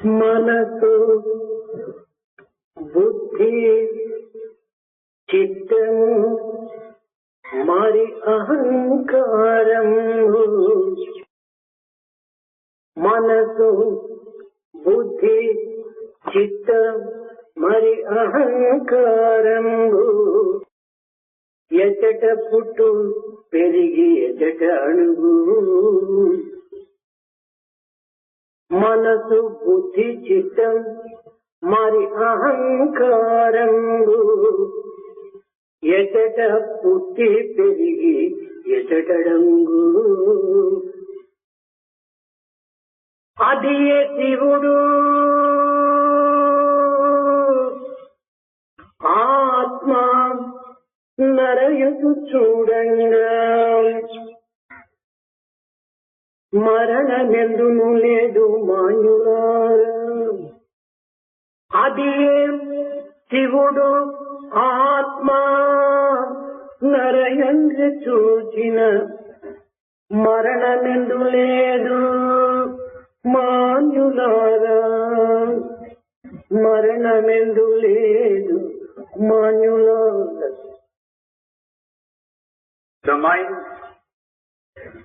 మనసు బుద్ధి చిత్తం మరి అహంకారం. మనసు బుద్ధి చిత్తం మరి అహంకారం. ఎచట పుట్టు పెరిగి ఎచట అణుగు. మనసు బుద్ధి చిత్తం మరి అహంకారం. ఎచట పుట్టి పెరిగి ఎచటడంగు. అది శివుడు ఆత్మ నరయు చూడంగా. మరణమెందును లేదు మాన్యులారా. అది శివుడు ఆత్మ నరయందు చూచిన. మరణమెందు లేదు మాన్యులారా. మరణమెందు లేదు మాన్యులారా. The mind,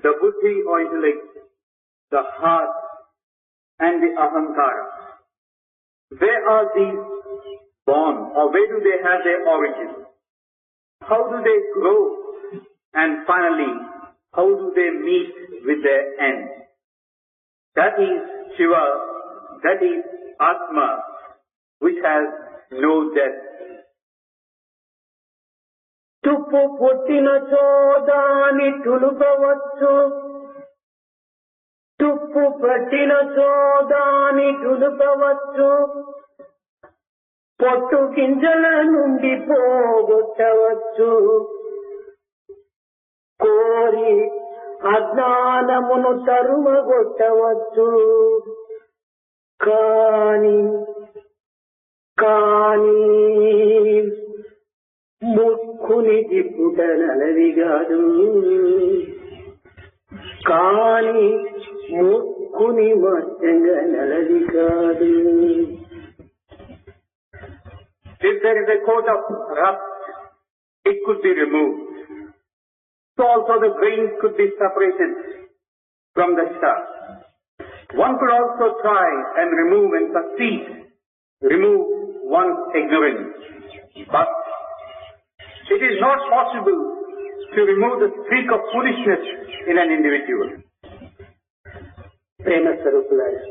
the buddhi or intellect, the heart and the ahankara. Where are these born, or where do they have their origin? How do they grow? And finally, how do they meet with their end? That is Shiva, that is Atma, which has no death. తుప్పు పుట్టిన చోదాని తులుపవచ్చు. తుప్పు పట్టిన చోదాని తులుపవచ్చు. పొట్టు గింజల నుండి పోగొట్టవచ్చు. కోరి అజ్ఞానమును తరుమగొట్టవచ్చు. కాని ముక్కుని దిప్పుట నలవి కాదు. కాని ముక్కుని మత్యంగా నలవి కాదు. If there is a coat of rust, it could be removed. So also the grains could be separated from the chaff. One could also try and remove and succeed, remove one's ignorance. But it is not possible to remove the streak of foolishness in an individual. ప్రేమ స్వరూపులారా,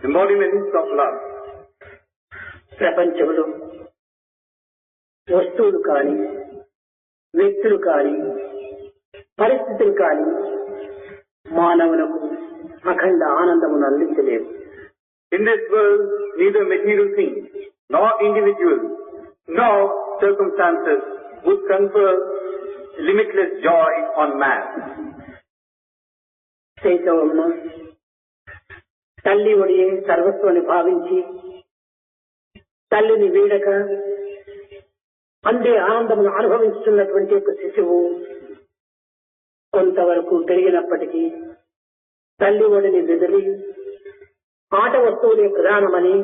Embodiments of love. ప్రపంచంలో వస్తువులు కానీ, వ్యక్తులు కానీ, పరిస్థితులు కానీ మానవులకు అఖండ ఆనందమును అందించలేవు. In this world, neither material things, nor individuals, nor circumstances would confer limitless joy on man. శైశవమును తల్లి ఒడియే సర్వస్వాన్ని భావించి తల్లిని వీడక అందే ఆనందమును అనుభవిస్తున్నటువంటి ఒక శిశువు కొంతవరకు పెరిగినప్పటికీ తల్లి ఒడిని బెదిరి ఆట వస్తువులే ప్రధానమని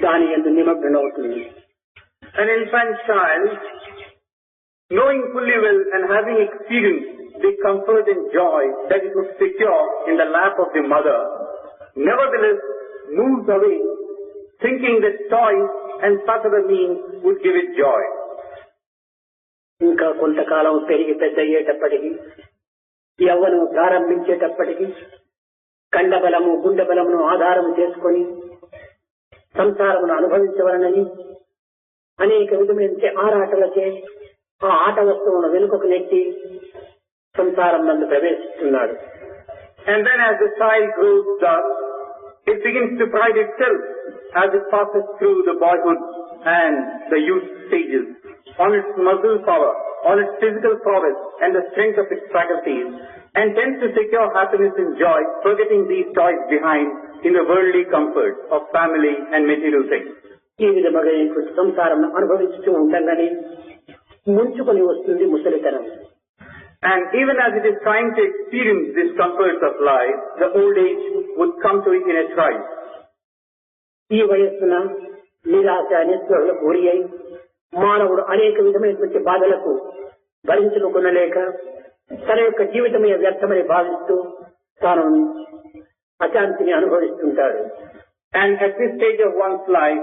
దాని యందు నిమగ్నమవుతుంది. An infant child, knowing fully well and having experienced the comfort and joy that it would secure in the lap of the mother, nevertheless moves away, thinking that toys and such other means would give it joy. ఇంకా కొంతకాలం పెరిగి పెద్ద అయ్యేటప్పటికీ, యవ్వనం ప్రారంభించేటప్పటికీ కండబలము గుండెబలమును ఆధారం చేసుకొని సంసారమును అనుభవించవలనని అనేక విధమైన ఆరాటలచే ఆ ఆట వస్తువును వెనుకకు నెట్టి సంసారం నందు ప్రవేశిస్తున్నాడు. And then as the child grows up, it begins to pride itself as it passes through the boyhood and the youth stages on its muscle power, on its physical prowess and the strength of its faculties, and tends to secure happiness and joy, forgetting these toys behind in the worldly comforts of family and material things. ఈ విధముగా సంసారం అనుభవిస్తూ ఉండగానే ముంచుకొని వస్తుంది ముసలితనం. And even as it is trying to experience these comforts of life, the old age would come to it in a trice. ఈ వయస్సున నిరాశ నిస్పృహలకు గురి అయి మానవుడు అనేక విధమైనటువంటి బాధలకు భరించుకొనలేక తన యొక్క జీవితమే వ్యర్థమని భావిస్తూ తాను అశాంతిని అనుభవిస్తుంటాడు. And at this stage of one's life,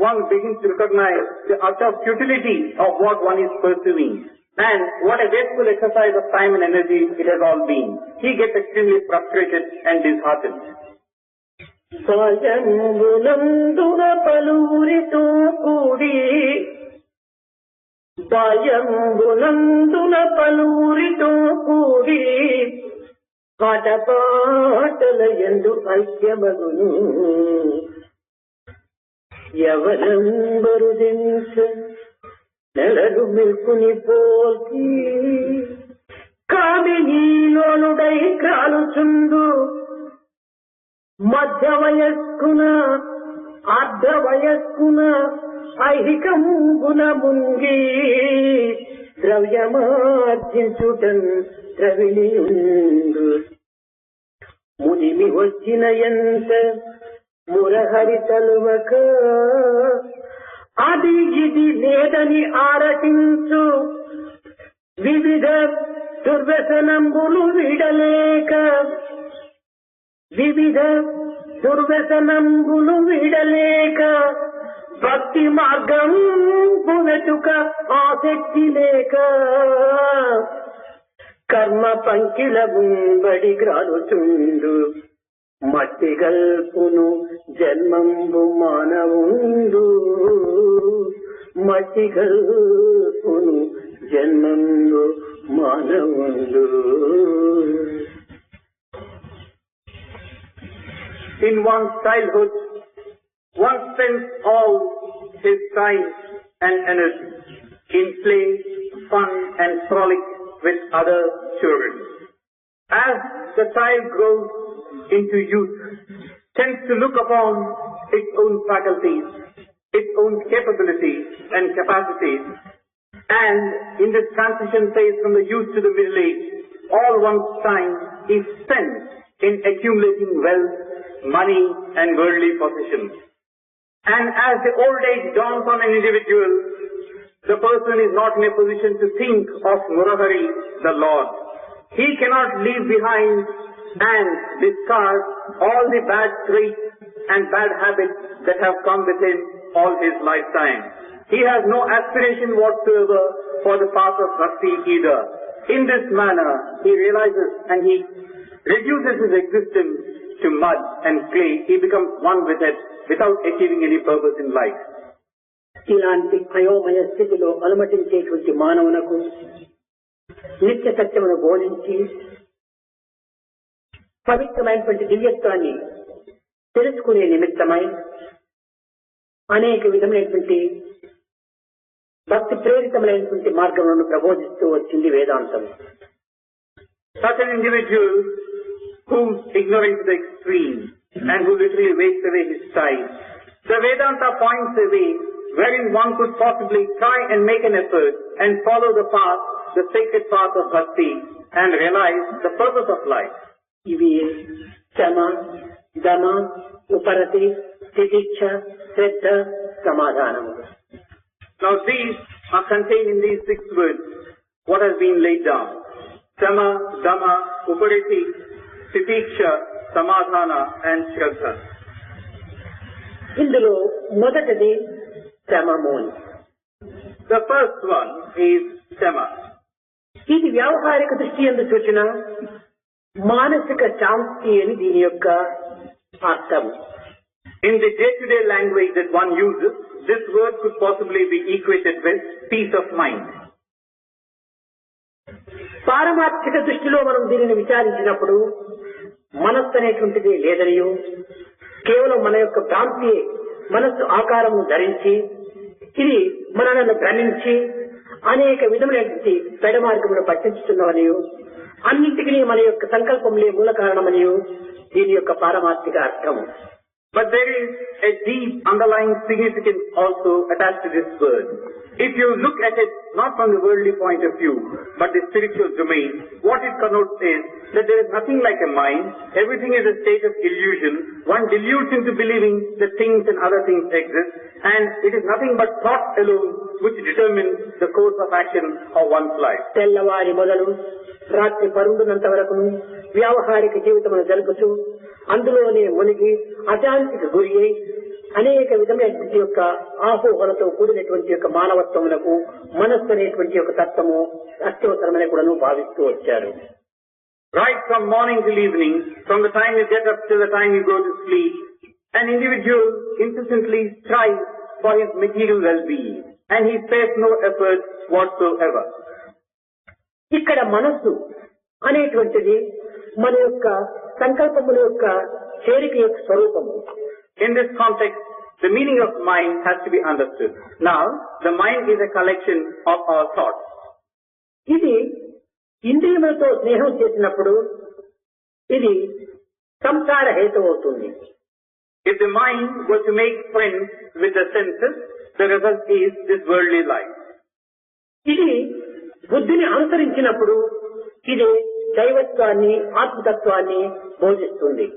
one begins to recognize the utter futility of what one is pursuing. And what a wasteful exercise of time and energy it has all been. He gets extremely frustrated and disheartened. బాల్యంబునందున పలువురితో కూడి పాటపాటల యందు ఐక్యమగును యవనంబరుదించ నెలలు మెల్కుని పోల్చి కామినీలోనుడై కాలుచుందు మధ్య వయస్కున అర్ధ వయస్కున ఐహికంబున ముంగి ద్రవ్యమార్జించుటన్ ద్రవిణియుండు ముదిమి వచ్చిన ఎంత మురహరి తలువక అది ఇది లేదని ఆరటించు వివిధ దుర్వ్యసనంబులు విడలేక భక్తి మార్గం వెతుక ఆసక్తి లేక కర్మ పంకిల బడి గ్రాలుచుండు మట్టి గల్పును జన్మంబు మానవుండు మట్టి గల్పును జన్మంబు మానవుండు. In one's childhood, one spends all his time and energy in play, fun and frolic with other children. As the child grows into youth, tends to look upon its own faculties, its own capabilities and capacities, and in this transition phase from the youth to the middle age, all one's time is spent in accumulating wealth, money and worldly possessions. And as the old age dawns on an individual, the person is not in a position to think of Murahari, the Lord. He cannot leave behind and discard all the bad traits and bad habits that have come with him all his lifetime. He has no aspiration whatsoever for the path of bhakti either. In this manner, he realizes and he reduces his existence to mud and clay. He becomes one with it without achieving any purpose in life. ఇలాంటి అయోమయ స్థితిలో అనుమతించేటువంటి మానవునకు నిత్య సత్యమును బోధించి పవిత్రమైనటువంటి దివ్యత్వాన్ని తెలుసుకునే నిమిత్తమై అనేక విధమైనటువంటి భక్తి ప్రేరితమైనటువంటి మార్గములను ప్రబోధిస్తూ వచ్చింది వేదాంతం. Such an individual whose ignorance is extreme and who literally wastes away his time, the Vedanta points a way wherein one could possibly try and make an effort and follow the path, the sacred path of bhakti and realize the purpose of life. ఇవి శమ, దమ, ఉపరతి, తితిక్ష, శ్రద్ధ, సమాధానము. Now these are contained in these 6 words, what has been laid down. Sama, Dama, Upariti, Titiksha, Samadhana and Shraddha. ఇందులో మొదటిది శమము. The first one is Sama. ఇది వ్యావహారిక దృష్టి యందు సూచన, మానసిక శాంతి అని దీని యొక్క అర్థం. In the day-to-day language that one uses, this word could possibly be equated with peace of mind. పారమార్థిక దృష్టిలో మనం దీనిని విచారించినప్పుడు మనస్సు అనేటువంటిది లేదనియో, కేవలం మన యొక్క భ్రాంతి మనస్సు ఆకారము ధరించి ఇది మనలను భ్రమించి అనేక విధములైనటువంటి పెడ మార్గమును పట్టించుతున్నవనియో, అన్నింటికీ మన యొక్క సంకల్పంలే మూల కారణమనియో దీని యొక్క పారమార్థిక అర్థము. But there is a deep underlying significance also attached to this word. If you look at it not from the worldly point of view, but the spiritual domain, what it connotes is that there is nothing like a mind, everything is a state of illusion, One deludes into believing that things and other things exist, and it is nothing but thought alone which determines the course of action of one's life. తెల్లవారి మొదలు రాత్రి పరుండునంత వరకు వ్యావహారిక జీవితమును జరుపుతూ అందులోనే మునిగి అశాంతికి గురి అయి అనేక విధమైనటువంటి యొక్క ఆహోహలతో కూడినటువంటి యొక్క మానవత్వములకు మనస్సు అనేటువంటి యొక్క తత్వము అత్యవసరమని కూడాను భావిస్తూ వచ్చారు. Right from morning till evening, from the time you get up till the time you go to sleep, an individual incessantly strives for his material well-being, and he spares no effort whatsoever. ఇక్కడ మనస్సు అనేటువంటిది మన యొక్క సంకల్పముల యొక్క చేరిక యొక్క స్వరూపము. In this context, the meaning of mind has to be understood. Now, the mind is a collection of our thoughts. ఇది ఇంద్రియములతో స్నేహం చేసినప్పుడు ఇది సంసార హేతు అవుతుంది. If the mind were to make friends with the senses, the result is this worldly life. ఇది బుద్ధిని అనుసరించినప్పుడు ఇది దైవత్వాన్ని ఆత్మతత్వాన్ని బోధిస్తుంది.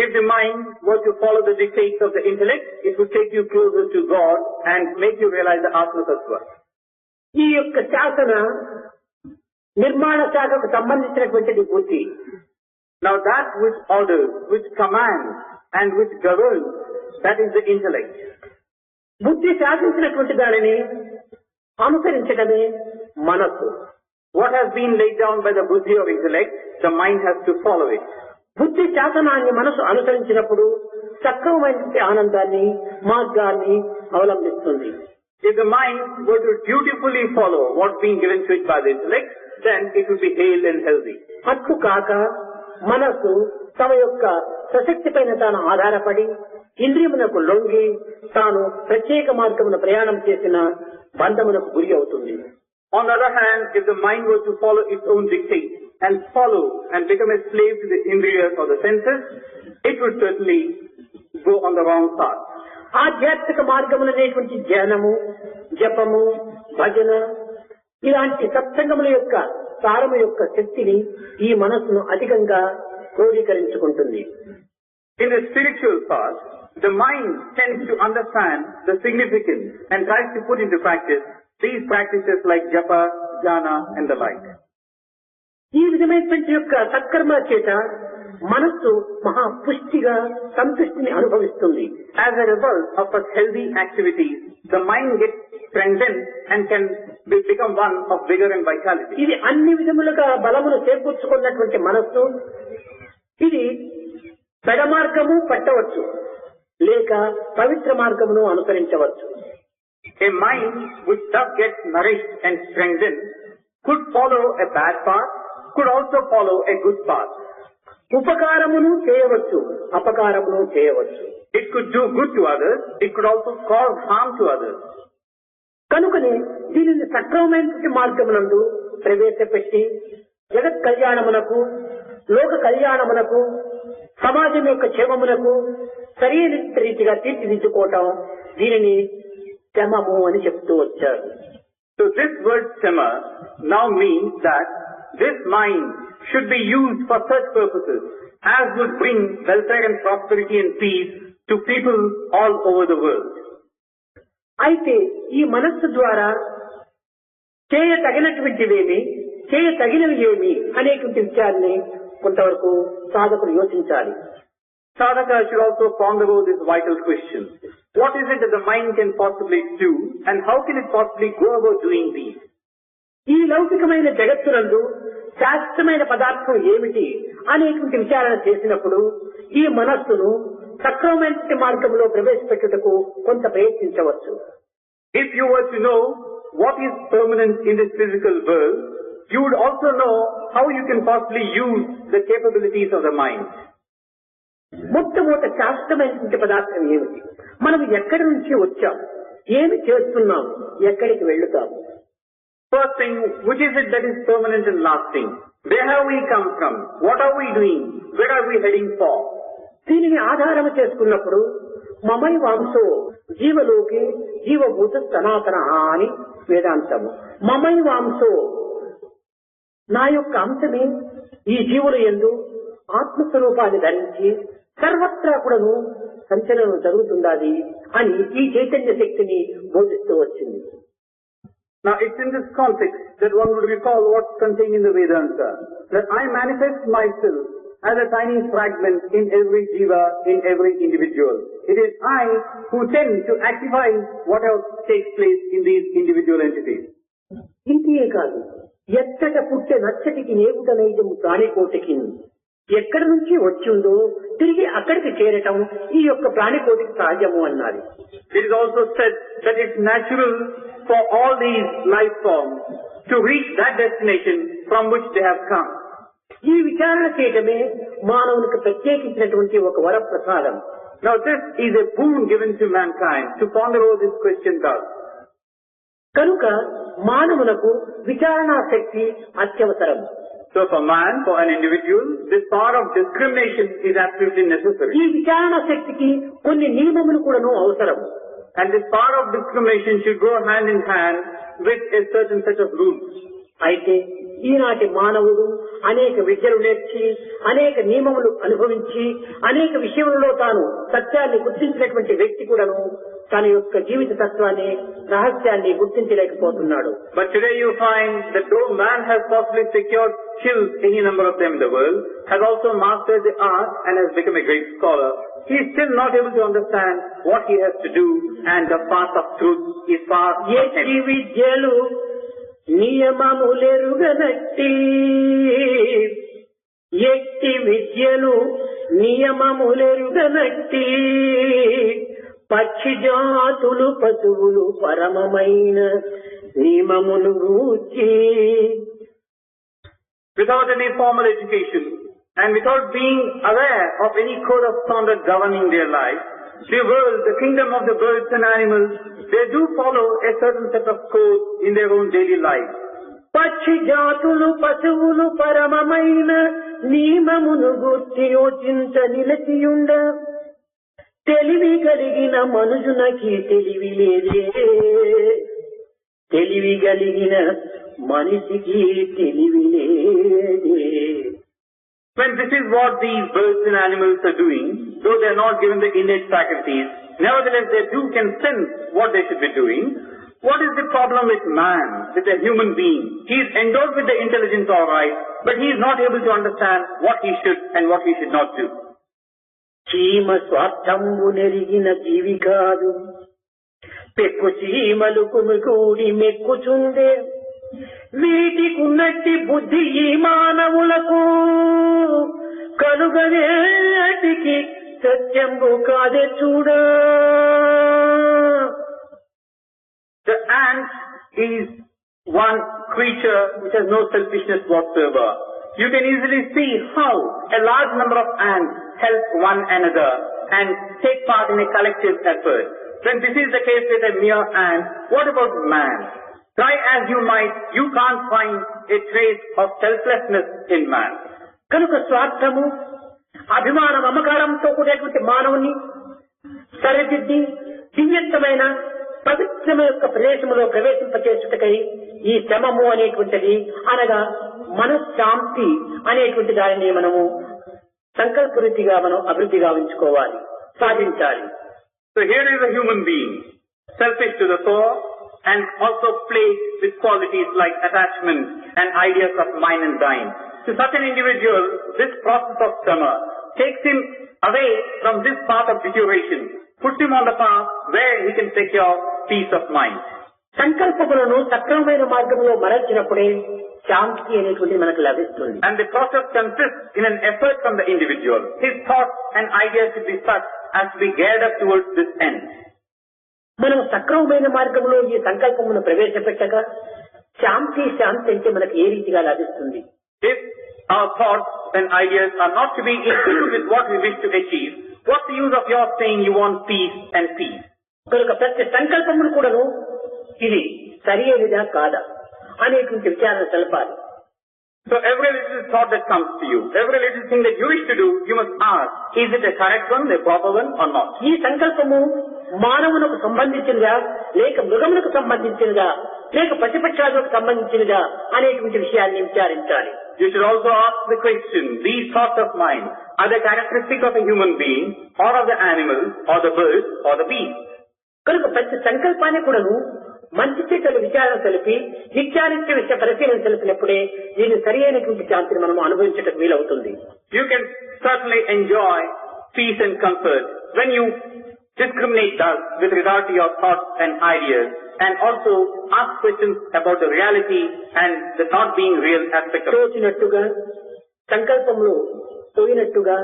If the mind were to follow the dictates of the intellect, it would take you closer to God and make you realize the Atma Tattva. ఈ యొక్క శాసన నిర్మాణ శాఖకు సంబంధించినటువంటిది బుద్ధి. Now that which orders, which commands and which governs, that is the intellect. బుద్ధి శాసించినటువంటి దానిని అనుసరించడమే మనస్సు. What has been laid down by the buddhi of intellect, the mind has to follow it. బుద్ధి శాసనాన్ని మనసు అనుసరించినప్పుడు సక్రమమైనటువంటి ఆనందాన్ని మార్గాన్ని అవలంబిస్తుంది. If the mind were to dutifully follow what's being given to it by the intellect, then it would be hale and healthy. అట్లు కాక మనసు తమ యొక్క ప్రసక్తి పైన తాను ఆధారపడి ఇంద్రియమునకు లొంగి తాను ప్రత్యేక మార్గమున ప్రయాణం చేసిన బంధమునకు గురి అవుతుంది. On the other hand, if the mind were to follow its own dictates and follow and become a slave to the indriyas or the senses, it would certainly go on the wrong path. ఆధ్యాత్మిక మార్గములనేటువంటి ధ్యానము, జపము, భజన ఇలాంటి సత్సంగముల యొక్క సారము యొక్క శక్తిని ఈ మనస్సును అధికంగా క్రోడీకరించుకుంటుంది. In the spiritual path, the mind tends to understand the significance and tries to put into practice these practices like japa, jnana and the like. ఈ విధమైనటువంటి యొక్క సత్కర్మ చేత మనస్సు మహా పుష్టిగా సంతృష్టిని అనుభవిస్తుంది. As a result of such healthy activities, the mind gets strengthened and can become one of vigor and vitality. ఇది అన్ని విధములుగా బలమును చేకూర్చుకున్నటువంటి మనస్సు ఇది పెడ మార్గము పట్టవచ్చు, లేక పవిత్ర మార్గమును అనుసరించవచ్చు. A mind which does get nourished and strengthened could follow a bad path, could also follow a good path. ఉపకారమును చేయవచ్చు, అపకారమును చేయవచ్చు. It could do good to others, it could also cause harm to others. కనుకనే దీనిని సక్రమమైన మార్గమునందు ప్రవేశపెట్టి జగత్ కళ్యాణమునకు, లోక కళ్యాణమునకు, సమాజం యొక్క క్షేమమునకు సరైన రీతిగా తీర్చిదిద్దుకోవటం దీనిని క్షమము అని చెప్తూ వచ్చారు. So this word sema now means that this mind should be used for such purposes as would bring welfare and prosperity and peace to people all over the world. అయితే ఈ మనస్సు ద్వారా చేయతగినటువంటివేమి, చేయతగినవి ఏమి అనేటువంటి విషయాన్ని కొంతవరకు సాధకులు యోచించాలి. Sadhaka should also ponder over this vital question. What is it that the mind can possibly do and how can it possibly go about doing these? ఈ లౌకికమైన జగత్తునందు శాశ్వతమైన పదార్థం ఏమిటి అనేటువంటి విచారణ చేసినప్పుడు ఈ మనస్సును సక్రమమైన మార్గంలో ప్రవేశపెట్టుటకు కొంత ప్రయత్నించవచ్చు. If you were to know what is permanent in this physical world, you would also know how you can possibly use the capabilities of the mind. మొట్టమొదట శాశ్వతమైనటువంటి పదార్థం ఏమిటి, మనం ఎక్కడి నుంచి వచ్చాం, ఏమి చేస్తున్నాం, ఎక్కడికి వెళ్తాము. First thing, which is it that is permanent and lasting? Where have we come from? What are we doing? Where are we heading for? దీనిని ఆధారం చేసుకున్నప్పుడు మమై వాంసో జీవలోకి జీవభూత సనాతన అని వేదాంతము. మమై వాంసో నా యొక్క అంశమే ఈ జీవుల యందు ఆత్మస్వరూపాన్ని ధరించి సర్వత్రా కూడాను సంచలనం జరుగుతుండాలి అని ఈ చైతన్య శక్తిని బోధిస్తూ వచ్చింది. Now it's in this context that one would recall what's contained in the Vedanta, that I manifest myself as a tiny fragment in every jiva, in every individual. It is I who tend to actify what else takes place in these individual entities. ఇంతే కాదు, ఎచ్చట పుట్టే నచ్చటికి నేగుట నైజము ప్రాణికోటికి ఎక్కడి నుంచి వచ్చిందో తిరిగి అక్కడికి చేరటం ఈ యొక్క ప్రాణికోటికి సహజము అన్నారు. It is also said that it's natural for all these life forms to reach that destination from which they have come. ఈ విచారణ చేయటమే మానవునికి ప్రత్యేకించినటువంటి ఒక వరప్రసాదం. Now this is a boon given to mankind to ponder over this question thus. కనుక మానవులకు విచారణా శక్తి అత్యవసరం. So for man, for an individual, this power of discrimination is absolutely necessary. ఈ విచారణ శక్తికి కొన్ని నియమములు కూడాను అవసరం. And this power of discrimination should go hand in hand with a certain set of rules. అయితే ఈనాటి మానవుడు అనేక విద్యలు నేర్చి అనేక నియమములు అనుభవించి అనేక విషయములలో తాను సత్యాన్ని గుర్తించినటువంటి వ్యక్తి కూడాను తన యొక్క జీవిత తత్వాన్ని రహస్యాన్ని గుర్తించలేకపోతున్నాడు. But today you find that though man has possibly secured skills, any number of them in the world, has also mastered the art and has become a great scholar, he is still not able to understand what he has to do, and the path of truth is far from him. విద్యలు నియమములెరుగనట్టి ఎట్టి విద్యలు నియమములెరుగనట్టి పక్షి జాతులు పశువులు పరమమైన నియమములు గూర్చి. Without any formal education and without being aware of any code of conduct governing their life, the world, the kingdom of the birds and animals, they do follow a certain set of codes in their own daily life. పక్షి జాతులు పశువులు పరమమైన నియమమును గూర్చి యోచించ నిలచియుండ తెలివి కలిగిన మనుషునకి తెలివి లేదే, తెలివి కలిగిన మనిషికి తెలివి లేదే. When this is what these birds and animals are doing, though they are not given the innate faculties, nevertheless they too can sense what they should be doing. What is the problem with man, with a human being? He is endowed with the intelligence all right, but he is not able to understand what he should and what he should not do. చీమ స్వార్థంబు నెరిగిన జీవి కాదు, పెక్కు చీమలు కుమికూడి మెక్కుచుండే, వీటికున్నట్టి బుద్ధి ఈ మానవులకు కలుగనేటికి సత్యంబు కాదే చూడా. The ant is one creature which has no selfishness whatsoever. You can easily see how a large number of ants help one another and take part in a collective effort. When this is the case with a mere ant, what about man? Try as you might, you can't find a trace of selflessness in man. కనుక స్వార్థము అభిమాన మమకారంతో కూడినటువంటి మానవుని సరిదిద్ది దివ్యత్వమైన పవిత్రమైన యొక్క ప్రదేశంలో ప్రవేశింపచేసుటకై ఈ శ్రమము అనేటువంటిది అనగా మనశ్శాంతి అనేటువంటి దానిని మనము సంకల్పరీతిగా మనం అభివృద్ధిగా ఉంచుకోవాలి, సాధించాలి. So here is a human being, selfish to the core and also plagued with qualities like attachment and ideas of mine and thine. To such an individual, this process of summer takes him away from this path of deterioration, puts him on the path where he can secure peace of mind. సంకల్పములను సక్రమమైన మార్గంలో మరల్చినప్పుడే శాంతి అనేటువంటి మనకు లభిస్తుంది. And the process consists in an effort from the individual. His thoughts and ideas should be such as to be geared up towards this end. మనం సక్రమమైన మార్గంలో ఈ సంకల్పమును ప్రవేశపెట్టగా శాంతి అంటే మనకు ఏ రీతిగా లభిస్తుంది? If our thoughts and ideas are not to be in tune with what we wish to achieve, what's the use of your saying you want peace and peace? కనుక ప్రతి సంకల్పమును కూడాను ఇది సరి అయినదా కాదా అనేటువంటి విచారణ తెలపాలి. So every little thought that comes to you, every little thing that you wish to do, you must ask, is it a correct one, a proper one or not? ఈ సంకల్పము మానవునకు సంబంధించినదా, లేక మృగములకు సంబంధించినదా, లేక పశుపక్షాలకు సంబంధించినదా అనేటువంటి విషయాన్ని విచారించాలి. you should also ask the question, these thoughts of mine, are they characteristic of a human being, or of the animal, or the bird, or the beast? కనుక ప్రతి సంకల్పాన్ని కూడాను మంచి చెడ్డల విచారణ తెలిపి నిత్యానిత్య విషయ పరిశీలన తెలిపినప్పుడే దీని సరి అయినటువంటి శాంతిని మనం అనుభవించటం వీలవుతుంది. You can certainly enjoy peace and comfort when you discriminate thus with regard to your thoughts and ideas, and also ask questions about the reality and the not being real aspect of it. తోచినట్టుగా సంకల్పంలో తోయినట్టుగా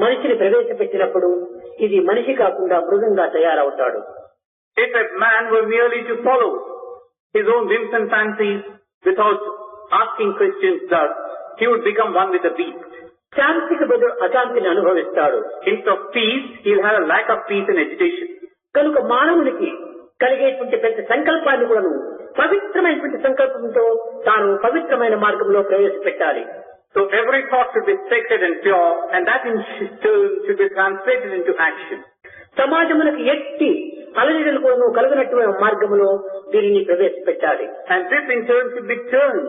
మనిషిని ప్రవేశపెట్టినప్పుడు ఇది మనిషి కాకుండా మృగంగా తయారవుతాడు. If a man were merely to follow his own whims and fancies without asking questions thus, he would become one with the beast. శాంతికి బదులు అశాంతిని అనుభవిస్తాడు. Instead of peace, he'll have a lack of peace and agitation. కనుక మానవునికి కలిగేటువంటి ప్రతి సంకల్పాన్ని కూడాను పవిత్రమైనటువంటి సంకల్పంతో తాను పవిత్రమైన మార్గంలో ప్రవేశపెట్టాలి. So every thought should be sacred and pure, and that in turn should be translated into action. సమాజమునకు ఎట్టి అలజడులు కూడా కలుగునటువంటి మార్గంలో దీనిని ప్రవేశపెట్టాలి. And this in turn should be turned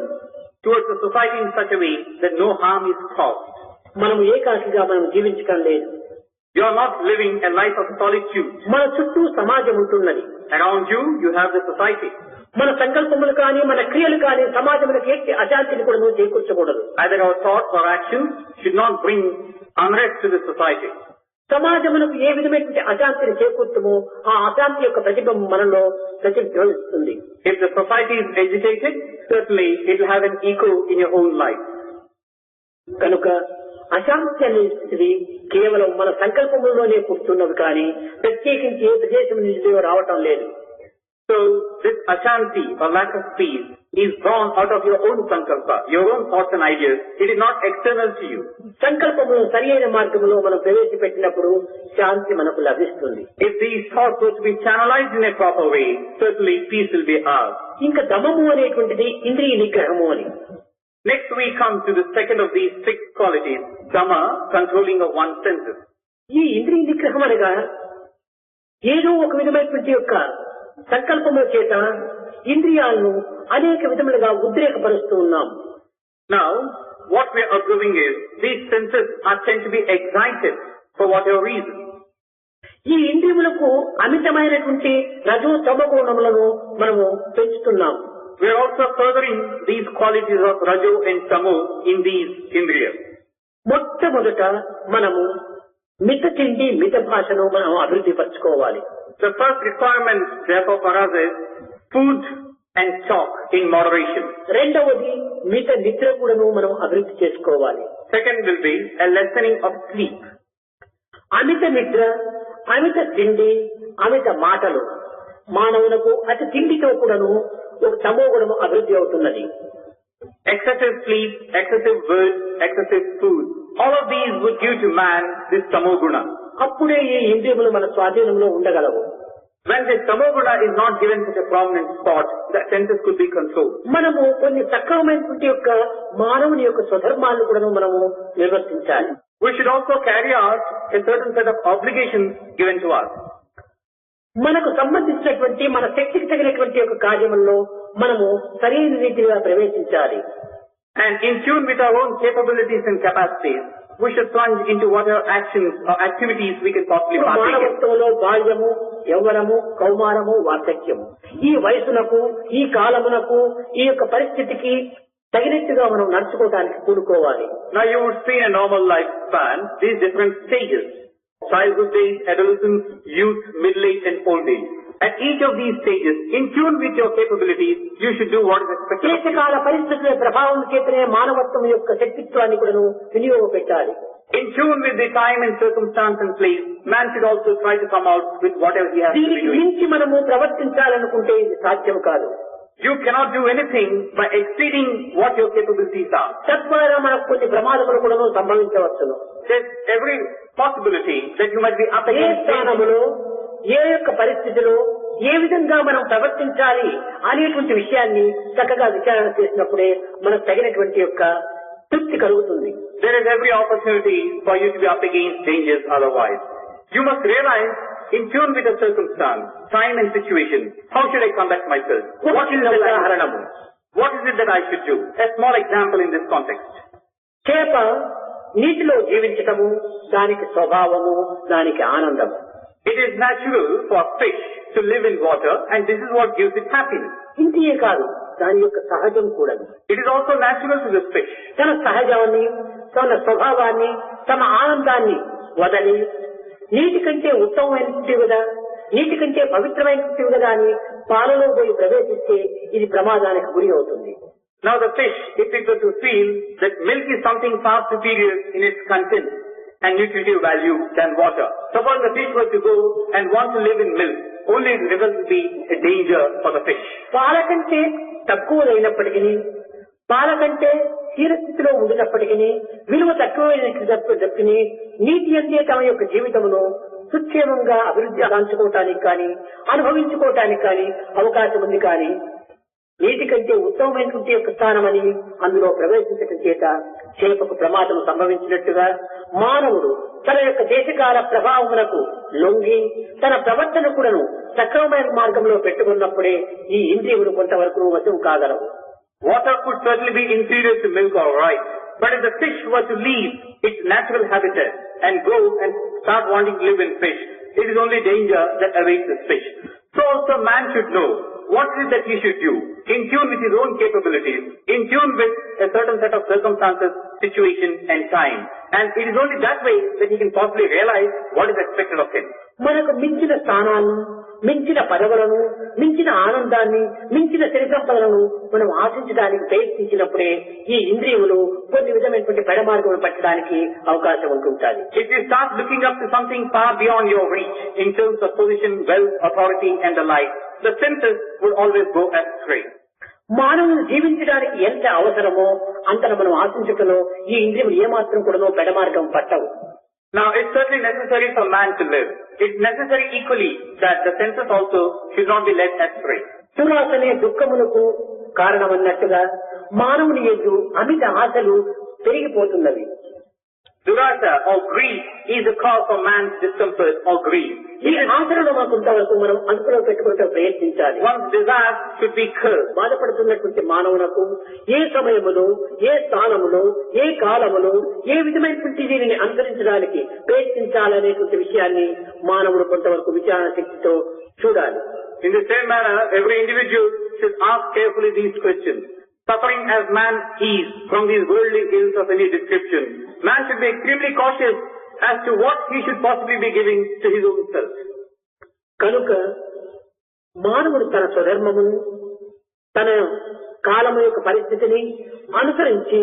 towards the society in such a way that no harm is caused. మనం ఏకాకిగా మనం జీవించడం లేదు. You are not living a life of solitude. మన చుట్టూ సమాజం ఉంటున్నది. Around you, you have the society. మన సంకల్పములు కానీ మన క్రియలు కానీ సమాజములకు ఎట్టి అశాంతిని కూడా చేకూర్చకూడదు. Either our thoughts or actions should not bring unrest to the society. సమాజములకు ఏ విధమైనటువంటి అశాంతిని చేకూర్చమో ఆ అశాంతి యొక్క ప్రతిబింబం మనలో ప్రతిధ్వనిస్తుంది. If the society is agitated, certainly it will have an echo in your own life. కనుక అశాంతి అనే స్థితి కేవలం మన సంకల్పములోనే పుట్టున్నది కానీ ప్రత్యేకించి ఏ ప్రదేశం నుంచి రావటం లేదు. So this ashanti or lack of peace is born out of your own sankalpa, your own thoughts and ideas. It is not external to you. సంకల్పము సరి అయిన మార్గంలో మనం ప్రవేశపెట్టినప్పుడు శాంతి మనకు లభిస్తుంది. If these thoughts were to be channelized in a proper way, certainly peace will be ours. ఇంకా దమము అనేటువంటిది ఇంద్రియ నిగ్రహము అని. Next we come to the second of these six qualities, dhamma, controlling of one's senses. ఈ ఇంద్రియ నిగ్రహం అనగా ఏదో ఒక విధమైనటువంటి యొక్క సంకల్పముల చేత ఇంద్రియాలను అనేక విధములుగా ఉద్రేకపరుస్తూ ఉన్నాం. Now, what we are observing is, these senses are tend to be excited for whatever reason. ఈ ఇంద్రియములకు అమితమైనటువంటి రజో తమో గుణములను మనము పెంచుతున్నాం. We are also furthering these qualities of rajo and tamo in these indriyas. మొట్టమొదట మనము మిత తిండి మిత భాషను మనం అభివృద్ధి పరచుకోవాలి. The first requirement therefore for us is food and talk in moderation. రెండవది మిత నిద్ర కూడాను మనం అభివృద్ధి చేసుకోవాలి. Second will be a lessening of sleep. అమిత నిద్ర, అమిత తిండి, అమిత మాటలు మానవులకు అతి తిండితో కూడాను ఒక తమో గుణము అభివృద్ధి అవుతున్నది. Excessive sleep, excessive words, excessive food, all of these would give to man this tamoguna. అప్పుడే ఈ ఇంద్రియములు మన స్వాధీనంలో ఉండగలవు. When this tamoguna is not given such a prominent spot, the senses could be controlled. మనము కొన్ని సక్రమమైనటువంటి యొక్క మానవుని యొక్క స్వధర్మాలను కూడా మనము నిర్వర్తించాలి. We should also carry out a certain set of obligations given to us. మనకు సంబంధించినటువంటి మన శక్తికి తగినటువంటి యొక్క కార్యముల్లో మనము సరైన రీతిగా ప్రవేశించాలి. And in tune with our own capabilities and capacities, we should plunge into whatever actions or activities we can possibly partake in. మానవత్వంలో బాల్యము, యవ్వనము, కౌమారము, వార్ధక్యము, ఈ వయసునకు, ఈ కాలమునకు, ఈ యొక్క పరిస్థితికి తగినట్టుగా మనం నడుచుకోవడానికి కూడుకోవాలి. Now you would see in a normal lifespan these different stages: childhood days, adolescence, youth, middle age, and old age. At each of these stages, in tune with your capabilities, you should do what is expected of you. దేశకాల పరిస్థితుల ప్రభావం చేతనే మానవత్వం యొక్క శక్తిత్వాన్ని కూడా వినియోగపెట్టాలి. In tune with the time and circumstance and place, man should also try to come out with whatever he has to be దీనికి doing. మించి మనము ప్రవర్తించాలనుకుంటే ఇది సాధ్యం కాదు. You cannot do anything by exceeding what your capabilities are. తద్వారా మనకు కొన్ని ప్రమాదములు కూడా సంభవించవచ్చును. There's every possibility that you might be up A against స్థానములో, ఏ యొక్క పరిస్థితిలో ఏ విధంగా మనం ప్రవర్తించాలి అనేటువంటి విషయాన్ని చక్కగా విచారణ చేసినప్పుడే మనకు తగినటువంటి యొక్క తృప్తి కలుగుతుంది. There is every opportunity for you to be up against dangers otherwise. You must realize, in tune with the circumstance, time and situation, how should I conduct myself? What is the ఉదాహరణము, What is it that I should do? A small example in this context. చేప నీటిలో జీవించటము దానికి స్వభావము, దానికి ఆనందము. It is natural for fish to live in water, and this is what gives it happiness. ఇంటియే కాదు, దాని యొక్క సహజం కూడా. It is also natural to this fish. తన సహజాన్ని, తన స్వభావాన్ని, తన ఆనందాన్ని వదలి నీటి కంటే ఉత్తమమైనటువంటి కదా, నీటి కంటే పవిత్రమైనటువంటి కదా అని పాలలో పోయి ప్రవేశిస్తే ఇది ప్రమాదానికి గురి అవుతుంది. Now the fish, if it were to feel that milk is something far superior in its content and nutritive value than water, suppose the fish were to go and want to live in milk, only it will be a danger for the fish. పాల కంటే తక్కువైనప్పటికీ, పాల కంటే స్థిరస్థితిలో ఉండినప్పటికీ, విలువ తక్కువైనప్పటికీ నీటి అందే తమ యొక్క జీవితమును సుక్షేమంగా అభివృద్ధి సాధించుకోవటానికి కానీ అనుభవించుకోవటానికి కానీ అవకాశం ఉంది. కానీ నీటి కంటే ఉత్తమమైనటువంటి యొక్క స్థానమని అందులో ప్రవేశించడం చేత చేపకు ప్రమాదం సంభవించినట్టుగా మానవుడు తన యొక్క దేశకాల ప్రభావమునకు లొంగి తన ప్రవర్తన కూడాను సక్రమమైన మార్గంలో పెట్టుకున్నప్పుడే ఈ ఇంద్రియములు కొంతవరకు వశం కాగలవు. Water could certainly be inferior to milk, all right. But if the fish were to leave its natural habitat and go and start wanting to live in fish, it is only danger that awaits this fish. So also man should know what is it that he should do, in tune with his own capabilities, in tune with a certain set of circumstances, situation and time. And it is only that way that he can possibly realize what is expected of him. మనకు మించిన స్థానాలను, మించిన పదవులను, మించిన ఆనందాన్ని, మించిన శరీర సంపదలను మనం ఆశించడానికి ప్రయత్నించినప్పుడే ఈ ఇంద్రియములు కొన్ని విధమైనటువంటి పెడమార్గం పట్టడానికి అవకాశం ఉంటుంటుంది. If you start looking up to something far beyond your reach in terms of position, wealth, authority and the like, the senses will always go astray. మానవుడు జీవించడానికి ఎంత అవసరమో అంతను మనం ఆశించటంలో ఈ ఇంద్రియములు ఏమాత్రం కూడా పెడమార్గం పట్టవు. Now, it's certainly necessary for man to live. It's necessary equally that the senses also should not be led astray. దురాశనే దుఃఖములకు కారణమన్నట్టుగా మానవుని యందు అమిత ఆశలు పెరిగిపోతున్నవి. Durasa or greed is the cause for man's discomfort or grief. ఈ ఆశలను కొంతవరకు మనం అదుపులో పెట్టుకుంటూ ప్రయత్నించాలి. One's desire should be curbed. బాధపడుతున్నటువంటి మానవులకు ఏ సమయములో, ఏ స్థానములో, ఏ కాలములో, ఏ విధమైనటువంటి దీనిని అనుసరించడానికి ప్రయత్నించాలనేటువంటి విషయాన్ని మానవుడు కొంతవరకు విచారణ శక్తితో చూడాలి. In the same manner, every individual should ask carefully these questions. Suffering as man is from these worldly ills of any description, man should be extremely cautious as to what he should possibly be giving to his own self. కనుక మానవుడు తన స్వధర్మమును, తన కాలము యొక్క పరిస్థితిని అనుసరించి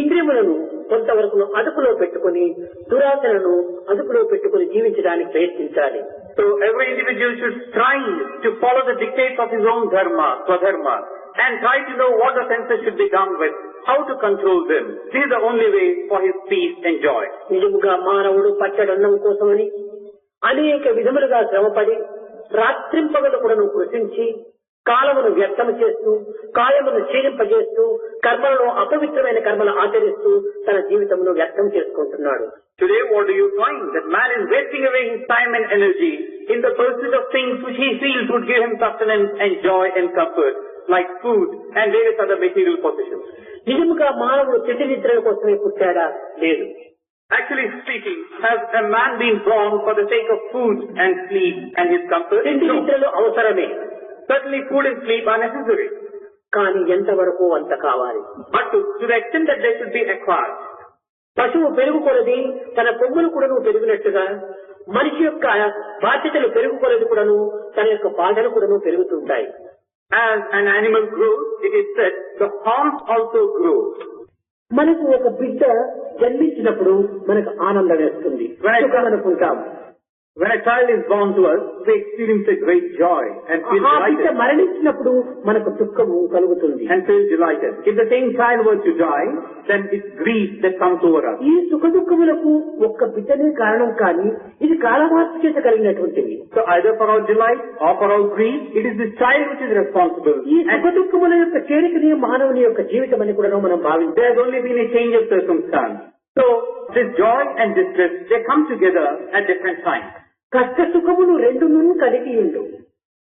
ఇంద్రియములను కొంతవరకు అదుపులో పెట్టుకుని దురాశలను అదుపులో పెట్టుకుని జీవించడానికి ప్రయత్నించాలి. So every individual should strive to follow the dictates of his own dharma, swadharma, and try to know what the senses should be done with, how to control them. This is the only way for his peace and joy. నిజముగా మానవుడు పచ్చడన్నం కోసమని అనేక విధములుగా శ్రమపడి రాత్రింపగలు కూడా కృషించి కాలమును వ్యర్థము చేస్తూ, కాయమును క్షీణింపజేస్తూ, కర్మలను అపవిత్రమైన కర్మలు ఆచరిస్తూ తన జీవితమును వ్యర్థం చేసుకుంటున్నాడు. Today, what do you find? That man is wasting away his time and energy in the pursuit of things which he feels would give him sustenance and joy and comfort, like food and various other material possessions. నిజముగా మానవుడు తిండి నిద్రల కోసమే పుట్టాడా? లేదు. Actually speaking, has a man been born for the sake of food and sleep and his comfort? తిండి No. నిద్రలు అవసరమే. Certainly food and sleep are necessary. కానీ ఎంతవరకు అంత కావాలి. But to the extent that they should be acquired. పశువు పెరుగుకొలది తన కొమ్ములు కూడాను పెరిగినట్టుగా మనిషి యొక్క బాధ్యతలు పెరుగుకొలది కూడాను తన యొక్క బాధలు కూడాను పెరుగుతుంటాయి. As an animal grows, it is said, the horns also grow. మనకు ఒక బిడ్డ జన్మించినప్పుడు మనకు ఆనందం వేస్తుంది, సుఖం అనుకుంటాం. When a child is born to us, we experience a great joy and feel ఆ బిడ్డ delighted. మరణించినప్పుడు మనకు దుఃఖము కలుగుతుంది. And feel delighted. If the same child were to die, then it's grief that comes over us. ఈ సుఖ దుఃఖములకు ఒక్క బిడ్డనే కారణం, కానీ ఇది కాలమాత్రికత కలిగినటువంటివి. So either for our delight or for our grief, it is the child which is responsible. ఈ సుఖ దుఃఖముల యొక్క చేరికనే మానవుని యొక్క జీవితం అని కూడా మనం భావించాలి. There has only been a change of circumstance. So this joy and distress, they come together at different times. కష్ట సుఖములు రెండును కలిగి ఉండు.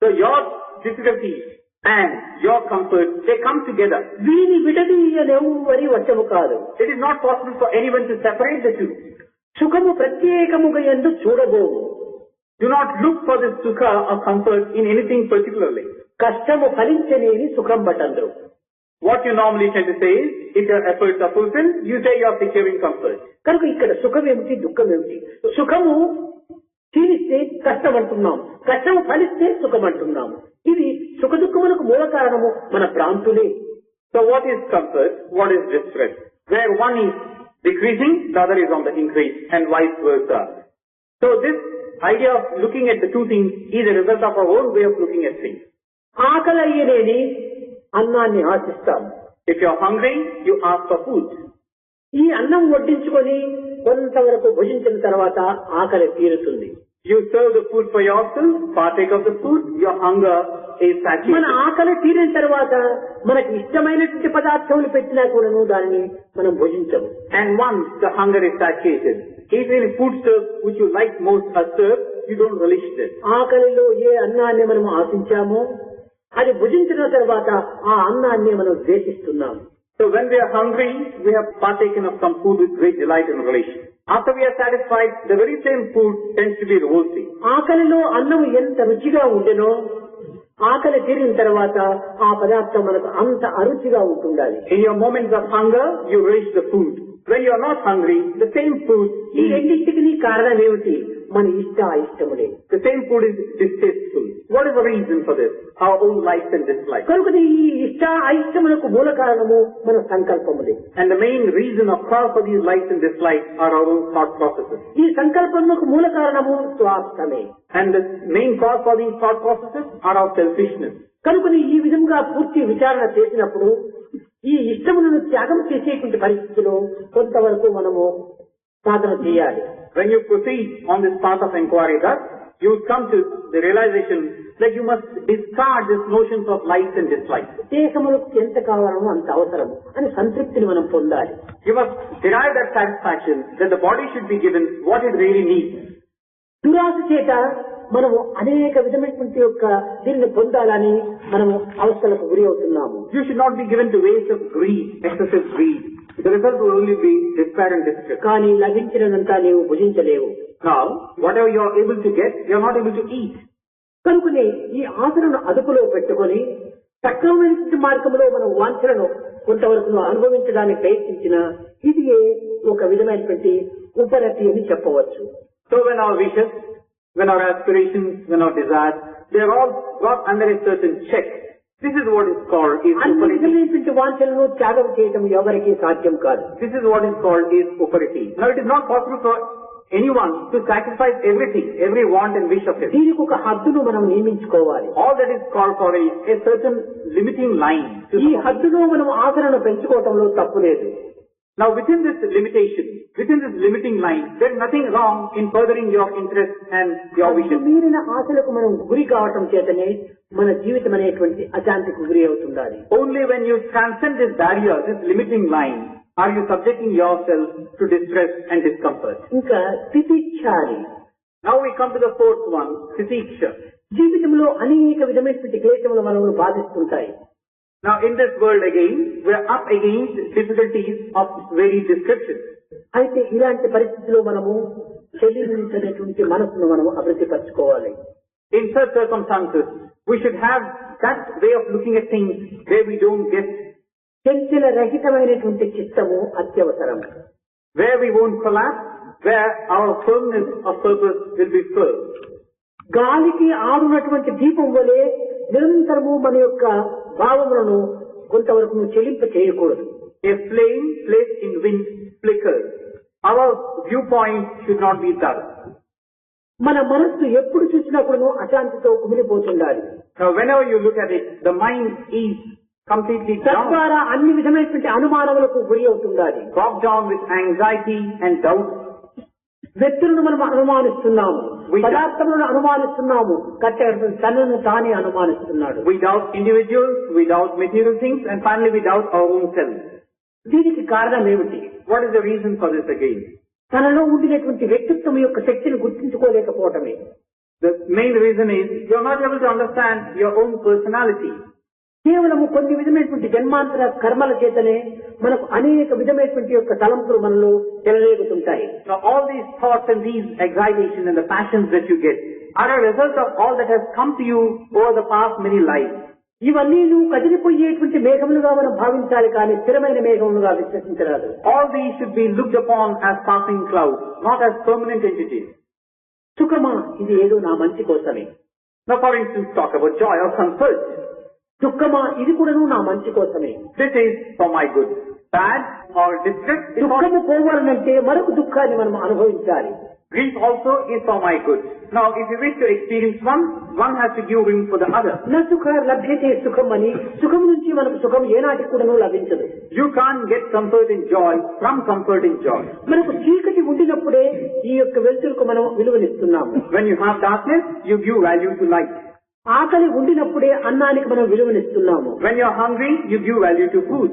So your difficulties and your comfort, they come together. వీని విడదీయనెవ్వరి వశము కాదు. It is not possible for anyone to separate the two. సుఖము ప్రత్యేకముగా యందు చూడబోవు. Do not look for this sukha or comfort in anything particularly. కష్టము ఫలించలేని సుఖం బటందు. What you normally tend to say is, if your efforts are fulfilled, you say you are securing comfort. కనుక ఇక్కడ సుఖం ఏమిటి, దుఃఖం ఏమిటి? సుఖము క్షీణిస్తే కష్టం అంటున్నాం, కష్టము ఫలిస్తే సుఖం అంటున్నాం. ఇది సుఖ దుఃఖములకు మూల కారణము మన భ్రాంతులే. So what is comfort? What is distress? Where one is decreasing, the other is on the increase, and vice versa. So this idea of looking at the two things is a result of our own way of looking at things. ఆకలి అయ్యలేని అన్నాన్ని ఆశిస్తాం. If you are hungry, you ask for food. ఈ అన్నం వడ్డించుకొని కొంతవరకు భుజించిన తర్వాత ఆకలి తీరుతుంది. You serve the food for yourself, partake of the food, your hunger is మన satisfied. ఆకలి తీరిన తర్వాత మనకి ఇష్టమైనటువంటి పదార్థములు పెట్టినా కూడాను దానిని మనం భుజించము. And once the hunger is satiated, if any food served which you like most are served, you don't relish it. ఆకలిలో ఏ అన్నాన్ని మనం ఆశించామో అది భుజించిన తర్వాత ఆ అన్నాన్ని మనం ద్వేషిస్తున్నాము. So when we are hungry, we have partaken of some food with great delight and relish. After we are satisfied, the very same food tends to be revolting. ఆకలిలో అన్నం ఎంత రుచిగా ఉండెనో ఆకలి తీరిన తర్వాత ఆ పదార్థం మనకు అంత అరుచిగా ఉంటుండాలి. In your moments of hunger, you relish the food. When you are not hungry, the same food ఈ రెండింటికి కారణం ఏమిటి? మన అయిష్టములే. The same food is distasteful. What is the reason for this? Our own likes and dislikes. కనుక ఈ అయిష్టములకు మూల కారణము మన సంకల్పములే. And the main reason of cause for these likes and dislikes are our own thought processes. ఈ సంకల్పములకు మూల కారణము స్వార్థమే. And the main cause for these thought processes are our selfishness. కనుక ఈ విధంగా పూర్తి విచారణ చేసినప్పుడు ఈ ఇష్టములను త్యాగం చేసేటువంటి పరిస్థితిలో కొంతవరకు మనము సాధన చేయాలి. When you proceed on this path of inquiry, thus, you come to the realization that you must discard these notions of likes and dislikes. దేశములకు ఎంత కావాలనో అంత అవసరం అని సంతృప్తిని మనం పొందాలి. You must derive that satisfaction that the body should be given what it really needs. దురాశ చేత మనము అనేక విధమైనటువంటి యొక్క దీన్ని పొందాలని మనము అవస్థలకు గురి అవుతున్నాము. You should not be given to ways of greed, excessive greed. The result will only be despair and distress. కానీ లభించినంతా నీవు భుజించలేవు. Now, whatever you are able to get, you are not able to eat. కనుకనే ఈ ఆశలను అదుపులో పెట్టుకొని సక్రమమైనటువంటి మార్గంలో మనం వాంఛలను కొంతవరకు అనుభవించడానికి ప్రయత్నించిన ఇది ఒక విధమైనటువంటి ఉపరతి అని చెప్పవచ్చు. So when our wishes, when our aspirations, when our desires, they are all got under a certain check. This is what is called అన్ని upariti. విధమైనటువంటి వాంఛలను త్యాగం చేయడం ఎవరికీ సాధ్యం కాదు. This is what is called upariti. Now it is not possible for anyone to sacrifice everything, every want and wish of his. దీనికి ఒక హద్దును మనం నియమించుకోవాలి. All that is called for is a certain limiting line. ఈ హద్దులో మనం ఆశలను పెంచుకోవటంలో తప్పు లేదు. Now within this limitation, within this limiting line, there is nothing wrong in furthering your interest and your wishes. మీరిన ఆశలకు మనం గురి కావటం చేతనే మన జీవితం అనేటువంటి అశాంతికి గురి అవుతుండాలి. Only when you transcend this barrier, this limiting line, are you subjecting yourself to distress and discomfort. ఇంకా తితిక్షాలి. Now we come to the fourth one, titiksha. జీవితంలో అనేక విధమైనటువంటి క్లేశములు మనల్ని బాధిస్తుంటాయి. Now in this world again, we are up against difficulties of varied descriptions. అయితే ఇలాంటి పరిస్థితిలో మనము చెల్లించినటువంటి మనసును మనం అభివృద్ధి పరచుకోవాలి. In such circumstances, we should have that way of looking at things where we don't get, చంచల రహితమైనటువంటి చిత్తము అత్యవసరం. where we won't collapse, where our firmness of purpose will be firm. గాలికి ఆడునటువంటి దీపం వలె నిరంతరము మన యొక్క భావములను కొంతవరకు చెలింప చేయకూడదు. A flame placed in wind flickers. Our viewpoint should not be dull. మన మనస్సు ఎప్పుడు చూసినప్పుడు అశాంతితో కుమిలిపోతుండాలి. Now whenever you look at it, the mind is completely down, తద్వారా అన్ని విధమైనటువంటి అనుమానములకు గురి అవుతుండాలి. bogged down with anxiety and doubt. వ్యక్తులను మనం అనుమానిస్తున్నాము, పదార్థములను అనుమానిస్తున్నాము, తనను తానే అనుమానిస్తున్నాడు. We doubt individuals, we doubt material things, and finally we doubt our own self. దీనికి కారణం ఏమిటి? What is the reason for this again? తనలో ఉండినటువంటి వ్యక్తిత్వం యొక్క శక్తిని గుర్తించుకోలేకపోవటమే. The main reason is you are not able to understand your own personality. కేవలము కొన్ని విధమైనటువంటి జన్మాంతర కర్మల చేతనే మనకు అనేక విధమైనటువంటి యొక్క తలంపులు మనలో చెలరేగుతుంటాయి. Now all these thoughts and these excitation and the passions that you get are a result of all that has come to you over the past many lives. ఇవన్నీ కదిలిపోయేటువంటి మేఘములుగా మనం భావించాలి కానీ స్థిరమైన మేఘములుగా విశ్వసించరాదు. All these should be looked upon as passing clouds, not as permanent entities. సుఖమా ఇది ఏదో నా మంచి కోసమే. Now for instance talk about joy or comfort. దుఃఖమా ఇది కూడాను నా మంచి కోసమే. This is for my good. Bad or distress is for దుఃఖము పోవాలంటే మరొక దుఃఖాన్ని మనం అనుభవించాలి. grief also is for my good. Now if you wish to experience one has to give room for the other. నా సుఖ లభ్యతే సుఖం అని సుఖం నుంచి మనకు సుఖం ఏనాటికి కూడాను లభించదు. You can't get comfort in joy from comfort in joy. మనకు చీకటి ఉండినప్పుడే ఈ యొక్క వెలుతురుకు మనం విలువనిస్తున్నాము. When you have darkness, you give value to light. ఆకలి ఉండినప్పుడే అన్నానికి మనం విలువనిస్తున్నాము. When you are hungry, you give value to food.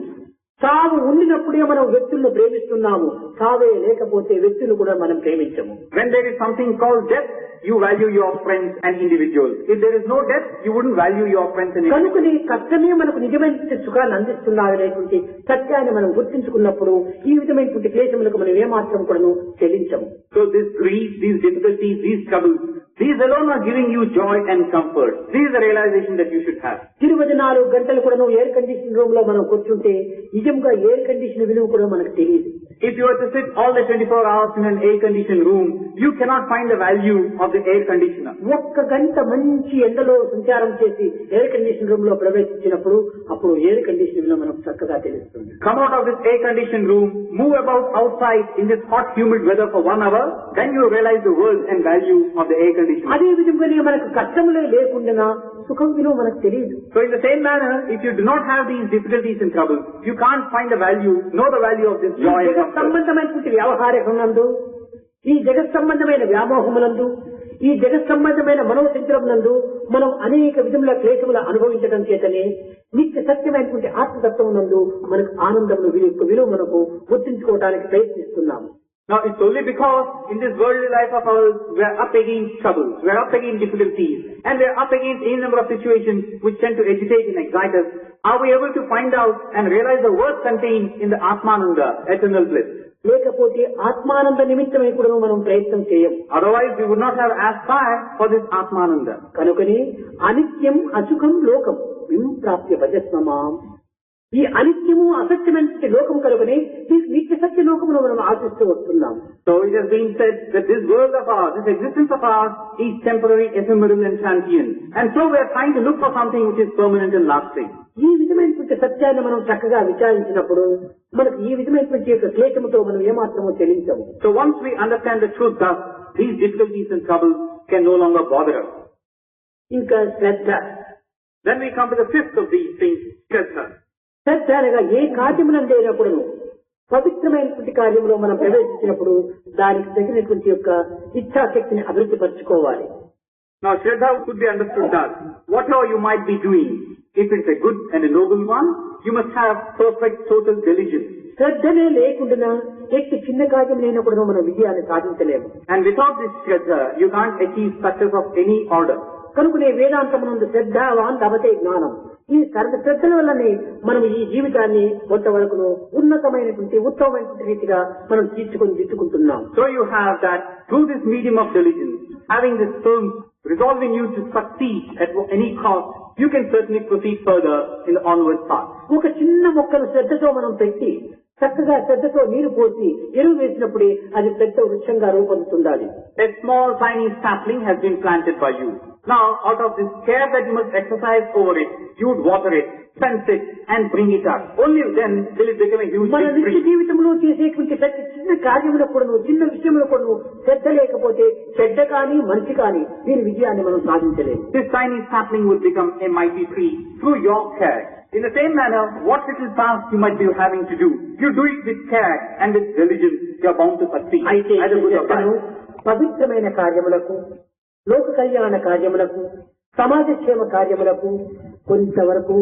సావు ఉండినప్పుడే మనం వ్యక్తులను ప్రేమిస్తున్నాము. సావే లేకపోతే వ్యక్తులు కూడా మనం ప్రేమించము. When there is something called death, you value your friends and individuals. If there is no death, you wouldn't value your friends and individuals. కనుకనే కష్టమే మనకు నిజమైన సుఖాన్ని అందిస్తున్నాయనేటువంటి సత్యాన్ని మనం గుర్తించుకున్నప్పుడు ఈ విధమైనటువంటి క్లేశములకు మనం ఏమాత్రం కూడా చెల్లించము. So this grief, these difficulties, these troubles, these alone are giving you joy and comfort. This is the realization that you should have. 24 గంటలు కూడా ఎయిర్ కండిషన్ రూమ్ లో మనం కూర్చుంటే నిజంగా ఎయిర్ కండిషన్ విలువ కూడా మనకు తెలియదు. If you were to sit all the 24 hours in an air-conditioned room, you cannot find the value of the air conditioner. ఒక్క గంట మంచి ఎండలో సంచారం చేసి ఎయిర్ కండిషన్ రూమ్ లో ప్రవేశించినప్పుడు అప్పుడు ఎయిర్ కండిషన్ విలువ మనకు చక్కగా తెలుస్తుంది. Come out of this air-conditioned room, move about outside in this hot, humid weather for 1 hour, then you realize the worth and value of the air conditioner. అదే విధంగానే మనకు కష్టములే లేకుండా సుఖం విలువ మనకు తెలియదు. So in the same manner, if you do not have these difficulties and troubles, you can't find the value, know the value of this joy and comfort. సంబంధమైనటువంటి వ్యవహారమునందు, ఈ జగత్ సంబంధమైన వ్యామోహములందు, ఈ జగత్ సంబంధమైన మనోసంచలమునందు మనం అనేక విధముల క్లేశములు అనుభవించడం చేతనే నిత్య సత్యమైనటువంటి ఆత్మతత్వం నందు మనకు ఆనందమును విలువ మనకు గుర్తించుకోవడానికి ప్రయత్నిస్తున్నాము. Now it's only because in this worldly life of ours, we are up against troubles, we are up against difficulties, and we are up against any number of situations which tend to agitate and excite us. Are we able to find out and realize the worth contained in the Atmananda, eternal bliss? లేకపోతే ఆత్మానంద నిమిత్తమై కూడా మనం ప్రయత్నం చేయం. Otherwise we would not have aspired for this Atmananda. కనుకనే అనిత్యం అసుఖం లోకం వింప్రాప్య భజస్మమాం. ఈ అనిత్యము అసత్యమైన లోకం కనుకనే నిత్య సత్య లోకమును మనం ఆశిస్తూ వస్తున్నాం. So it has been said that this world of ours, this existence of ours is temporary, ephemeral and transient. And so we are trying to look for something which is permanent and lasting. ఈ విధమైనటువంటి సత్యాన్ని మనం చక్కగా విచారించినప్పుడు మనకు ఈ విధమైనటువంటి యొక్క క్లేశముతో మనం ఏమాత్రమూ చెల్లించము. So once we understand the truth thus, these difficulties and troubles can no longer bother us. ఇంకా శ్రద్ధ. Then we come to the fifth of these things, Shraddha. శ్రద్ధ అనగా ఏ కార్యమునందైనప్పుడు పవిత్రమైనటువంటి కార్యంలో మనం ప్రవేశించినప్పుడు దానికి తగినటువంటి యొక్క ఇచ్ఛాశక్తిని అభివృద్ధి పరచుకోవాలి. Now Shraddha could be understood thus. Whatever you might be doing, if it's a good and a noble one, you must have perfect total diligence. శ్రద్ధనే లేకుండా ఎట్టి చిన్న కార్యములైనా కూడా మనం విజయాన్ని సాధించలేము. And without this Shraddha, you can't achieve success of any order. కనుకనే వేదాంతమునందు శ్రద్ధావాన్ లభతే జ్ఞానం. ఈ శ్రద్ధల వల్లనే మనం ఈ జీవితాన్ని కొంతవరకు ఉన్నతమైనటువంటి ఉత్తమమైనటువంటి రీతిగా మనం దిద్దుకుంటున్నాం. So you have that through this medium of diligence, having this firm resolving you to succeed at any cost, you can certainly proceed further in the onward path. ఒక చిన్న మొక్కను శ్రద్ధతో మనం పెట్టి చక్కగా శ్రద్ధతో నీరు పోసి ఎరువు వేసినప్పుడే అది పెద్ద వృక్షంగా రూపొందుతుండాలి. A small tiny sapling has been planted by you. Now out of this care that you must exercise over it, you would water it, fence it and bring it up. Only then will it become a huge మన నిత్య tree. జీవితంలో చేసేటువంటి ప్రతి చిన్న కార్యములో కూడా చిన్న విషయంలో కూడా శ్రద్ధ లేకపోతే చెడ్డ కానీ మంచి కానీ దీని విజయాన్ని మనం సాధించలేము. This tiny sapling would become a mighty tree through your care. In the same manner, what little task you might be having to do, you do it with care and with diligence, you are bound to succeed. అయితే Either good or bad. పవిత్రమైన కార్యములకు, లోక కళ్యాణ కార్యములకు, సమాజక్షేమ కార్యములకు కొంతవరకు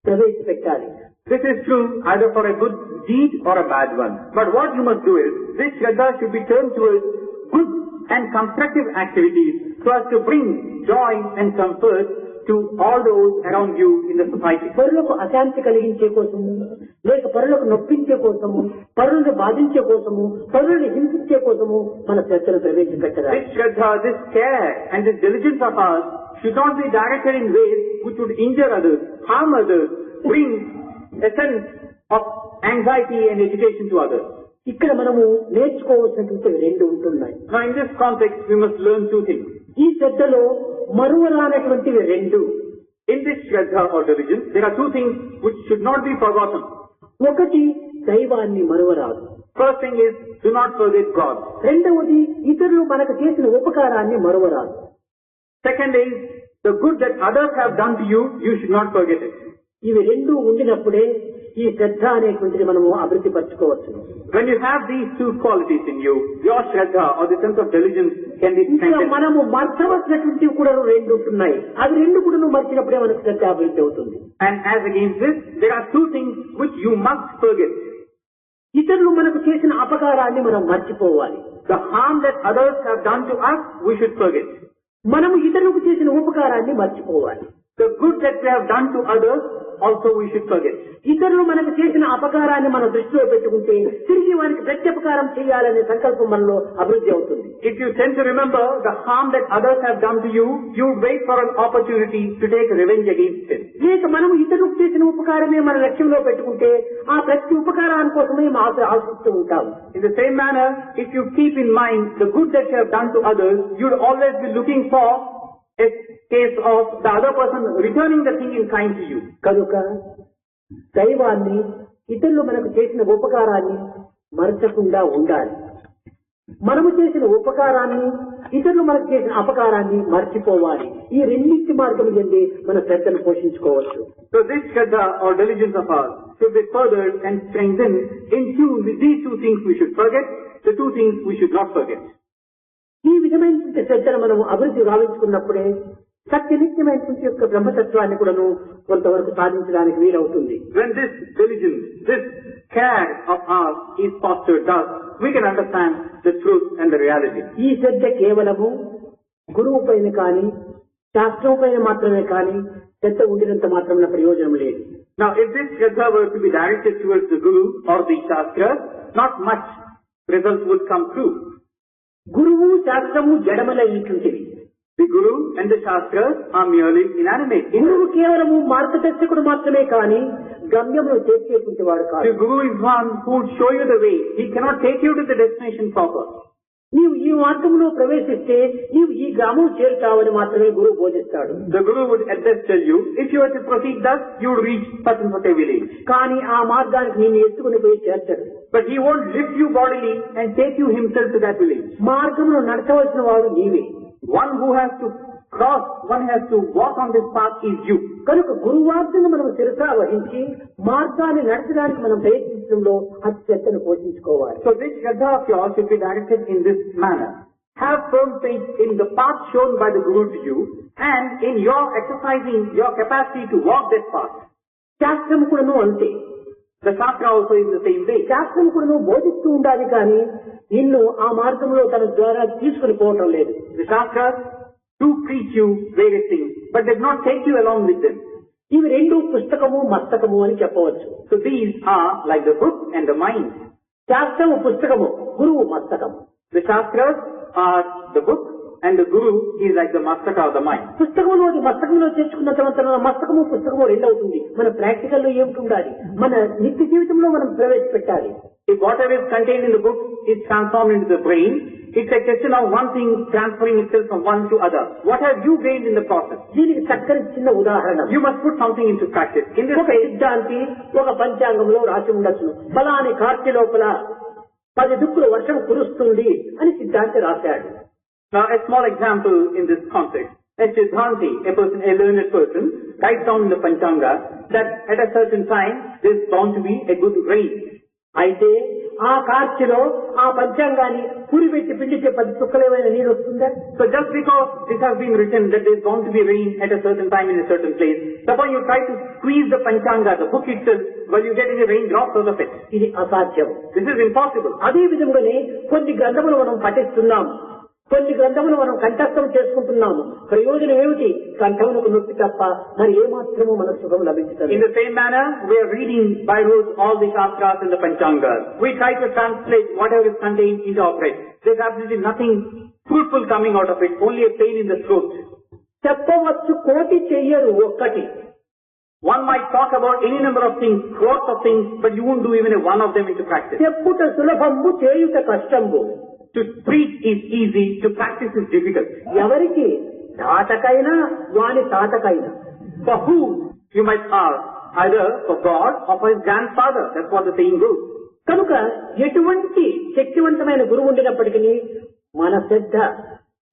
ప్రవేశపెట్టాలి. This is true either for a good deed or a bad one. But what you must do is, this Shraddha should be turned towards good and constructive activities so as to bring joy and comfort to all those around you in the society. పరులకు అశాంతి కలిగించే కోసము, లేక పరులకు నొప్పించే కోసము, పరులను బాధించే కోసము, పరులను హింసించే కోసము మన శ్రద్ధను ప్రవేశపెట్టరాదు. This Shraddha, this care and this diligence of ours should not be directed in ways which would injure others, harm others, bring a sense of anxiety and agitation to others. ఇక్కడ మనము నేర్చుకోవాల్సినటువంటి రెండు ఉంటున్నాయి. Now in this context we must learn two things. ఈ శ్రద్ధలో మరువరానటువంటివి రెండు. In this Shraddha or diligence, there are two things which should not be forgotten. ఒకటి దైవాన్ని మరువరాదు. First thing is, do not forget God. రెండవది ఇతరులు మనకు చేసిన ఉపకారాన్ని మరువరాదు. Second is, the good that others have done to you, you should not forget it. ఇవి రెండు ఉండినప్పుడే ఈ శ్రద్ధ అనేటువంటిది మనము అభివృద్ధి పరచుకోవచ్చు. When you have these two qualities in you, your Shraddha or the sense of diligence can be strengthened. మనము మర్చవలసినటువంటివి కూడా రెండు ఉంటున్నాయి. అవి రెండు కూడా నువ్వు మర్చినప్పుడే మనకు శ్రద్ధ అభివృద్ధి అవుతుంది. And as against this, there are two things which you must forget. ఇతరులు మనకు చేసిన అపకారాన్ని మనం మర్చిపోవాలి. The harm that others have done to us, we should forget. మనము ఇతరులకు చేసిన ఉపకారాన్ని మర్చిపోవాలి. The good that we have done to others, also we should forget. ఇతరులు మనకు చేసిన అపకారాన్ని మనం దృష్టిలో పెట్టుకుంటే తిరిగి వారికి ప్రత్యుపకారం చేయాలనే సంకల్పం మనలో అభివృద్ధి అవుతుంది. If you tend to remember the harm that others have done to you, you wait for an opportunity to take revenge against it. లేక మనం ఇతరులకు చేసిన ఉపకారమే మన లక్ష్యంలో పెట్టుకుంటే ఆ ప్రతి ఉపకారాని కోసమే ఆశిస్తూ ఉంటాం. In the same manner, if you keep in mind the good that you have done to others, you would always be looking for a case of the other person returning the thing in kind to you. కనుక దైవాన్ని, ఇతరులు మనకు చేసిన ఉపకారాన్ని మరచకుండా ఉండాలి. మనము చేసిన ఉపకారాన్ని, ఇతరులు మనకు చేసిన అపకారాన్ని మర్చిపోవాలి. ఈ రెండింటి మార్గం ఎందే మన శ్రద్ధను పోషించుకోవచ్చు. So this Shraddha or diligence of ours should be furthered and strengthened in tune with these two things we should forget, the two things we should not forget. ఈ విధమైనటువంటి శ్రద్ధను మనం అభివృద్ధి గావించుకున్నప్పుడే సత్యనిత్యమైనటువంటి యొక్క బ్రహ్మతత్వాన్ని కూడాను కొంతవరకు సాధించడానికి వీలవుతుంది. When this diligence, this care of ours is fostered thus, we can understand the truth and the reality. ఈ శ్రద్ధ కేవలము గురువు పైన కానీ శాస్త్రం పైన మాత్రమే కానీ శ్రద్ధ ఉండినంత మాత్రం ప్రయోజనం లేదు. Now if this Shraddha were to be directed towards the Guru or the Shastra, not much results would come through. గురువు శాస్త్రము జడములైనటువంటివి. The Guru and the Shastras are merely inanimate. గురువు కేవలము మార్గదర్శకుడు మాత్రమే కానీ గమ్యమును చేర్చేటువంటి వాడు కాదు. The Guru is one who would show you the way. He cannot take you to the destination proper. నీవు ఈ మార్గంలో ప్రవేశిస్తే నీవు ఈ గ్రామం చేరుతావని మాత్రమే గురువు బోధిస్తాడు. The Guru would at best tell you, if you were to proceed thus, you would reach such and such a village. కానీ ఆ మార్గానికి నిన్ను ఎత్తుకుని పోయి చేర్చడు. But he won't lift you bodily and take you himself to that village. మార్గమును నడచవలసిన వాడు నీవే. One who has to cross, one has to walk on this path is you. కనుక గురువార్జును మనం శిరసా వహించి మార్గాన్ని నడచడానికి మనం ప్రయత్నించడంలో అతి శ్రద్ధను పోషించుకోవాలి. So this Shraddha of yours should be directed in this manner. Have firm faith in the path shown by the Guru to you and in your exercising your capacity to walk that path. శాస్త్రము కూడాను అంతే. The Shastra also is the same way. శాస్త్రం కూడాను బోధిస్తూ ఉండాలి కానీ నిన్ను ఆ మార్గంలో తన ద్వారా తీసుకుని పోవటం లేదు. The Shastras do preach you various things, but they do not take you along with them. ఇవి రెండు పుస్తకము మస్తకము అని చెప్పవచ్చు. So these are like the book and the mind. శాస్త్రము పుస్తకము, గురువు మస్తకము. The Shastras are the book and the Guru is like the mastaka or the mind. పుస్తకంలోకి మస్తకంలో చేర్చుకున్న తర్వాత మస్తకము పుస్తకము రెండు అవుతుంది. మన ప్రాక్టికల్లో ఏమిటి ఉండాలి, మన నిత్య జీవితంలో మనం ప్రవేశపెట్టాలి. If whatever is contained in the book is transformed into the brain, it's a question of one thing transferring itself from one to other. What have you gained in the process? దీనికి చక్కని చిన్న ఉదాహరణ. You must put something into practice. In this ఒక సిద్ధాంతి ఒక పంచాంగంలో రాసి ఉండొచ్చు, బలాని కార్తీ లోపల 10 దిక్కులు వర్షం కురుస్తుంది అని సిద్ధాంతి రాశాడు. Now a small example in this context. A Siddhanti, a learned person, writes down in the Panchanga that at a certain time there is bound to be a good rain. అయితే ఆ కార్చిలో ఆ పంచాంగాన్ని పురిపెట్టి పిండితే 10 చుక్కలేమైనా నీరు వస్తుందా? So just because this has been written that there is bound to be rain at a certain time in a certain place, suppose you try to squeeze the Panchanga, the book itself, will you get any raindrops out of it? ఇది అసాధ్యం. This is impossible. అదే విధంగానే కొన్ని గ్రంథములు మనం పఠిస్తున్నాం. కొన్ని గ్రంథములు మనం కంఠస్థం చేసుకుంటున్నాము. ప్రయోజనం ఏమిటి? కంఠమునకు నొప్పి తప్ప మరి ఏమాత్రము మనకు సుఖం లభించదు. In the same manner, we are reading by rote all the Shastras and the Panchangas. We try to translate whatever is contained into our head. There's absolutely nothing fruitful coming out of it, only a pain in the throat. చెప్పవచ్చు కోటి చెయ్యరు ఒక్కటి. One might talk about any number of things, crores of things, but you won't do even one of them into practice. చెప్పుట సులభంబు చేయుట కష్టంబు. To preach is easy, to practice is difficult. ఎవరికి? తాతకైనా వాని తాతకైనా. For who, you might ask, either for God or for his grandfather. That's what the saying goes. కనుక ఎటువంటి శక్తివంతమైన గురువు ఉండినప్పటికీ మన శ్రద్ధ,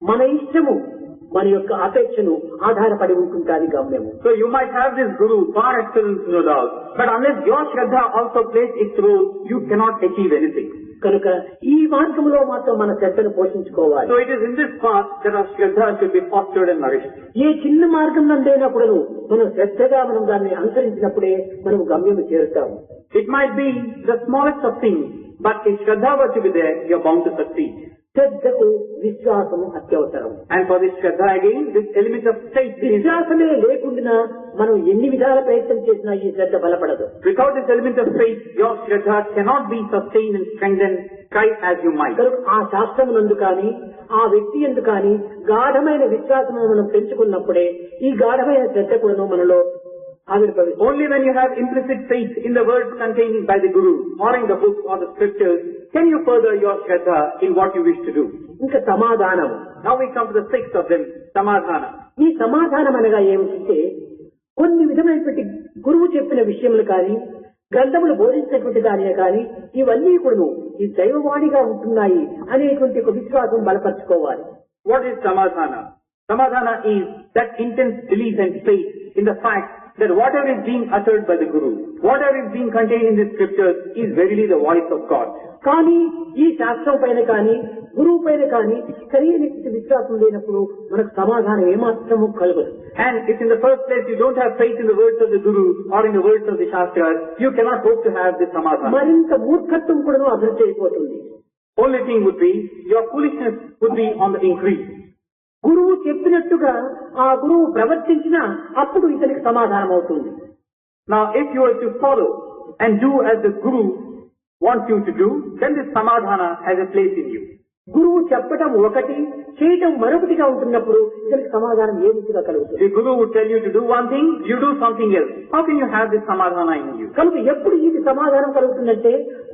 మన ఇష్టము, మన యొక్క అపేక్షను ఆధారపడి ఉంటుంటాది గమ్యము. So you might have this guru, par excellence, no doubt, but unless your Shraddha also plays its role, you cannot achieve anything. కనుక ఈ మార్గంలో మాత్రం మన శ్రద్ధను పోషించుకోవాలి. So it is in this path that our Shraddha should be fostered and nourished. ఏ చిన్న మార్గం నందైనప్పుడు మనం శ్రద్ధగా మనం దాన్ని అనుసరించినప్పుడే మనం గమ్యము చేరుతాము. It might be the smallest of things, but if Shraddha were to be there, you are bound to succeed. శ్రద్ధకు విశ్వాసము అత్యవసరం. And for this Shraddha again, this element of faith is... విశ్వాసమే లేకుండా మనం ఎన్ని విధాల ప్రయత్నం చేసినా ఈ శ్రద్ధ బలపడదు. Without this element of faith, your Shraddha cannot be sustained and strengthened, try as you might. ఆ శాస్త్రమునందు కానీ ఆ వ్యక్తి యందు కానీ గాఢమైన విశ్వాసము మనం పెంచుకున్నప్పుడే ఈ గాఢమైన శ్రద్ధ కూడా మనలో ఆవిర్భవిస్తుంది. Only when you have implicit faith in the words contained by the Guru or in the book or the scriptures can you further your Shraddha in what you wish to do. ఇంకా సమాధానం. Now we come to the sixth of them, Samadhana. ఈ సమాధానం అనగా ఏమిటంటే కొన్ని విధమైనటువంటి గురువు చెప్పిన విషయములు కానీ గ్రంథములు బోధించినటువంటి దానియే కానీ ఇవన్నీ కూడా ఈ దైవవాణిగా ఉంటున్నాయి అనేటువంటి ఒక విశ్వాసం బలపరచుకోవాలి. What is Samadhana? Samadhana is that intense belief and faith in the fact that whatever is being uttered by the Guru, whatever is being contained in the scriptures is verily the voice of God. కానీ ఈ శాస్త్రం పైన కానీ గురువు పైన కానీ సరైన విశ్వాసం లేనప్పుడు మనకు సమాధానం ఏమాత్రము కలగదు. And if in the first place you don't have faith in the words of the Guru or in the words of the Shastras, you cannot hope to have this Samadhana. మరింత మూర్ఖత్వం కూడా అభివృద్ధి అయిపోతుంది. Only thing would be, your foolishness would be on the increase. గురువు చెప్పినట్టుగా ఆ గురువు ప్రవర్తించినా అప్పుడు ఇతనికి సమాధానం అవుతుంది. Now if you are to follow and do as the Guru wants you to do, then this Samadhana has a place in you. గురువు చెప్పటం ఒకటి, చేయటం మరొకటిగా ఉంటున్నప్పుడు ఇతనికి సమాధానం ఏ విధంగా కలుగుతుంది? The Guru would tell you to do one thing, you do something else. How can you have this Samadhana in you? కనుక ఎప్పుడు ఇది సమాధానం కలుగుతుందంటే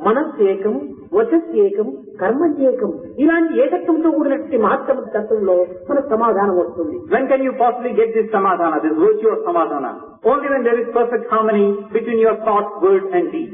మనస్సు ఏకం, వచస్సు ఏకం, కర్మ ఏకం, ఇలాంటి ఏకత్వంతో కూడినటువంటి మహత్తమ తత్వంలో మనకు సమాధానం వస్తుంది. When can you possibly get this Samadhana, this virtue of Samadhana? Only when there is perfect harmony between your thought, word and deed.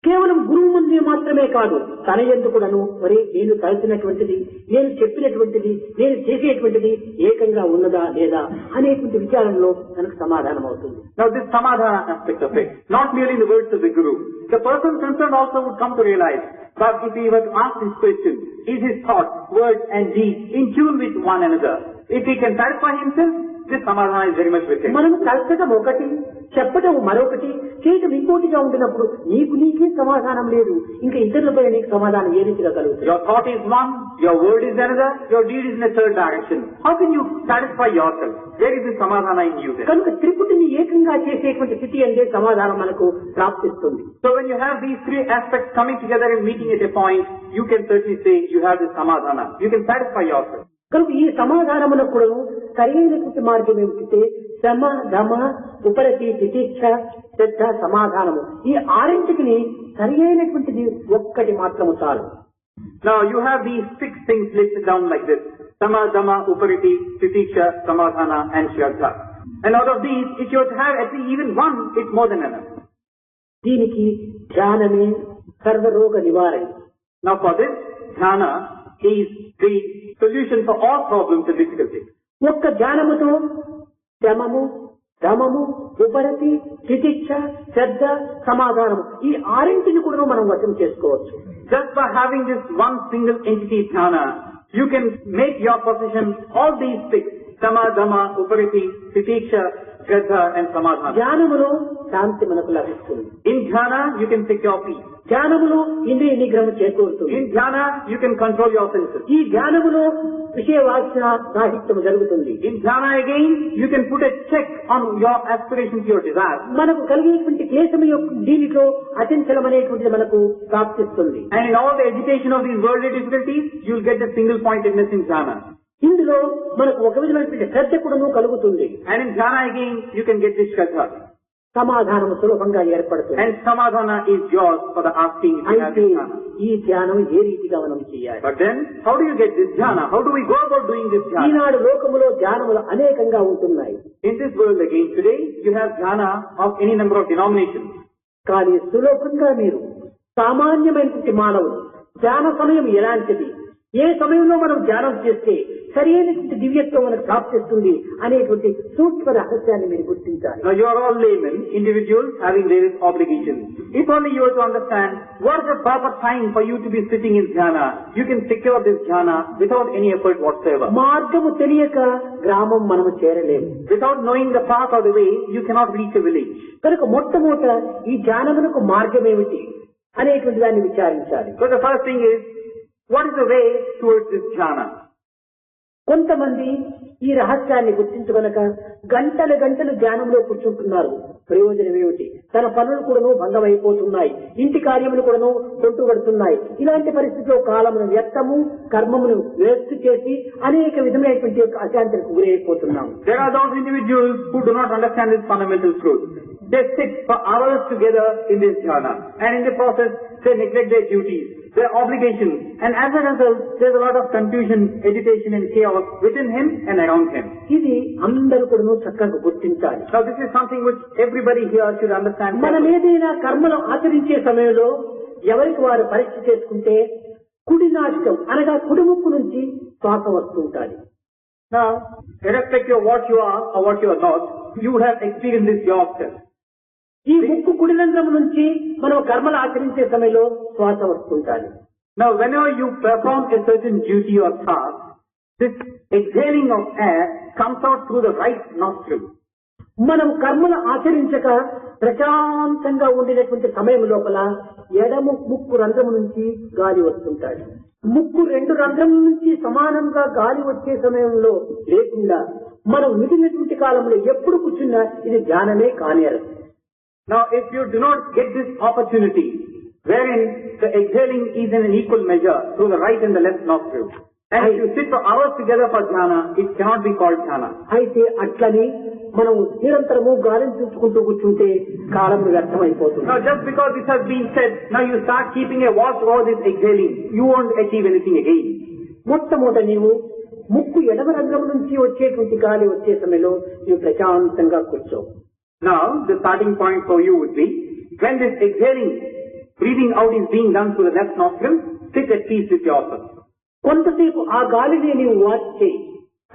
కేవలం గురువు ముందే మాత్రమే కాదు, తన యందు కూడాను మరి నేను తలచినటువంటిది, నేను చెప్పినటువంటిది, నేను చేసేటువంటిది ఏకంగా ఉన్నదా లేదా అనేటువంటి విచారంలో మనకు సమాధానం అవుతుంది. Now this Samadhana aspect of it, not merely in the words of the Guru, the person concerned also would come to realize that if he were to ask this question, is his thought, word and deed in tune with one another? If he can satisfy himself, this Samadhana is very much with him. మనం తలచటం ఒకటి, చెప్పటం మరొకటి, చేయటం ఇంకోటిగా ఉంటున్నప్పుడు నీకే సమాధానం లేదు, ఇంకా ఇతరులపై నీకు సమాధానం ఏ రీతిగా కలుగుతుంది? Your thought is one, your word is another, your deed is in a third direction. How can you satisfy yourself? Where is the Samadhana in you then? కనుక త్రిపుటిని ఏకంగా చేసేటువంటి స్థితి అంటే సమాధానం మనకు ప్రాప్తిస్తుంది. So when you have these three aspects coming together and meeting at a point, you can certainly say you have this Samadhana. You can satisfy yourself. కనుక ఈ సమాధానమునకు కూడా సరైనటువంటి మార్గం ఏమిటంటే శమ, దమ, ఉపరతి, తితిక్ష, శ్రద్ధ, సమాధానము, ఈ ఆరింటికి సరైనటువంటిది ఒక్కటి మాత్రము చాలు. Now you have these 6 things listed down like this: Sama, Dama, Upariti, Titiksha, Samadhana and Shraddha. And out of these, if you have at least even one, it's more than enough. దీనికి ధ్యానమే సర్వరోగ నివారణ. Now for this, dhyana is the solution for all problems and difficulties. ఒక్క ధ్యానముతో శమము, దమము, ఉపరతి, తితిక్ష, శ్రద్ధ, సమాధానము, ఈ ఆరింటిని కూడా మనం వశం చేసుకోవచ్చు. Just by having this one single entity dhyana, you can make your possession all these 6 Sama, Dhamma, Upariti, Titiksha, Shraddha and Samadhana. ధ్యానములో శాంతి మనకు లభిస్తుంది. In Dhyana, you can secure peace. ధ్యానములో ఇంద్రియ నిగ్రహం చేకూరుతుంది. In Dhyana, you can control your senses. ఈ ధ్యానములో విషయ వాసన రాహిత్యం జరుగుతుంది. In Dhyana again, you can put a check on your aspirations, your desires. మనకు కలిగేటువంటి క్లేశము యొక్క దీనిలో అచంచలం అనేటువంటిది మనకు ప్రాప్తిస్తుంది. And in all the agitation of these worldly difficulties, you'll get the single pointedness in Dhyana. ఇందులో మనకు ఒక విధమైనటువంటి శ్రద్ధ కూడాను కలుగుతుంది. And in Dhyana again, you can get this Shraddha. సమాధానం సులభంగా ఏర్పడుతుంది. And Samadhana is yours for the asking if you have అయితే this Dhyana. ఈ ధ్యానం ఏ రీతిగా మనం చేయాలి? But then, how do you get this Dhyana? How do we go about doing this Dhyana? ఈనాడు లోకములో ధ్యానములు అనేకంగా ఉంటున్నాయి. In this world again, today, you have Dhyana of any number of denominations. కానీ సులభంగా మీరు సామాన్యమైనటువంటి మానవులు ధ్యాన సమయం ఎలాంటిది, ఏ సమయంలో మనం ధ్యానం చేస్తే సరైనటువంటి దివ్యత్వం మనకు ప్రాప్తిస్తుంది అనేటువంటి సూక్ష్మ రహస్యాన్ని మీరు గుర్తించాలి. Now you are all laymen, individuals having various obligations. If only you were to understand what is the proper time for you to be sitting in Dhyana, you can secure this Dhyana without any effort whatsoever. మార్గము తెలియక గ్రామం మనము చేరలేము. Without knowing the path or the way, you cannot reach a village. కనుక మొట్టమొదట ఈ ధ్యానమునకు మార్గం ఏమిటి అనేటువంటి దాన్ని విచారించాలి. So the first thing is, what is the way towards this Dhyana? కొంతమంది ఈ రహస్యాన్ని గుర్తించుకొనక గంటలు గంటలు ధ్యానంలో కూర్చుంటున్నారు. ప్రయోజనం ఏమిటి? తన పనులు కూడాను భంగమైపోతున్నాయి, ఇంటి కార్యములు కూడాను కొంటుపడుతున్నాయి. ఇలాంటి పరిస్థితిలో కాలమును వ్యర్థము, కర్మమును వేస్ట్ చేసి అనేక విధమైనటువంటి యొక్క అశాంతికి గురైపోతున్నాము. There are those individuals who do not understand this fundamental truth. They sit for hours together in this Dhyana, and in the process they neglect their duties, their obligations, and as a result there's a lot of confusion, agitation and chaos within him and around him. ఇది అందరూ కూడాను చక్కగా గుర్తించాలి. Now this is something which everybody here should understand. మనం ఏదైనా కర్మలు ఆచరించే సమయంలో ఎవరికి వారు పరీక్ష చేసుకుంటే కుడి నాశకం అనగా కుడిముక్కు నుంచి శ్వాస వస్తుంటాది. Now, irrespective of what you are or what you are not, you would have experienced this yourself. ఈ ముక్కు కుడిరంధ్రం నుంచి మనం కర్మలు ఆచరించే సమయంలో శ్వాస వస్తుంటాది. Now, whenever you perform a certain duty or task, this exhaling of air comes out through the right nostril. మనం కర్మలు ఆచరించక ప్రశాంతంగా ఉండినటువంటి సమయం లోపల ఎడమ ముక్కు రంధ్రం నుంచి గాలి వస్తుంటాడు. ముక్కు రెండు రంధ్రం నుంచి సమానంగా గాలి వచ్చే సమయంలో లేకుండా మనం మిగిలినటువంటి కాలంలో ఎప్పుడు కూర్చున్నా ఇది ధ్యానమే కానేరు. Now, if you do not get this opportunity, wherein the exhaling is in an equal measure through the right and the left nostril, and if you sit for hours together for Dhyana, it cannot be called Dhyana. అయితే అట్లని మనం నిరంతరము గాలిని చూసుకుంటూ కూర్చుంటే కాలం వ్యర్థమైపోతుంది. Now, just because this has been said, now you start keeping a watch over this exhaling, you won't achieve anything again. మొట్టమొదట నీవు ముక్కు ఎడమ రంధ్రం నుంచి వచ్చేటువంటి గాలి వచ్చే సమయంలో నీవు ప్రశాంతంగా కూర్చో. Now, the starting point for you would be, when this exhaling, breathing out is being done through the left nostril, sit at peace with yourself. కొంతసేపు ఆ గాలిని నీవు వాచ్ చేయి,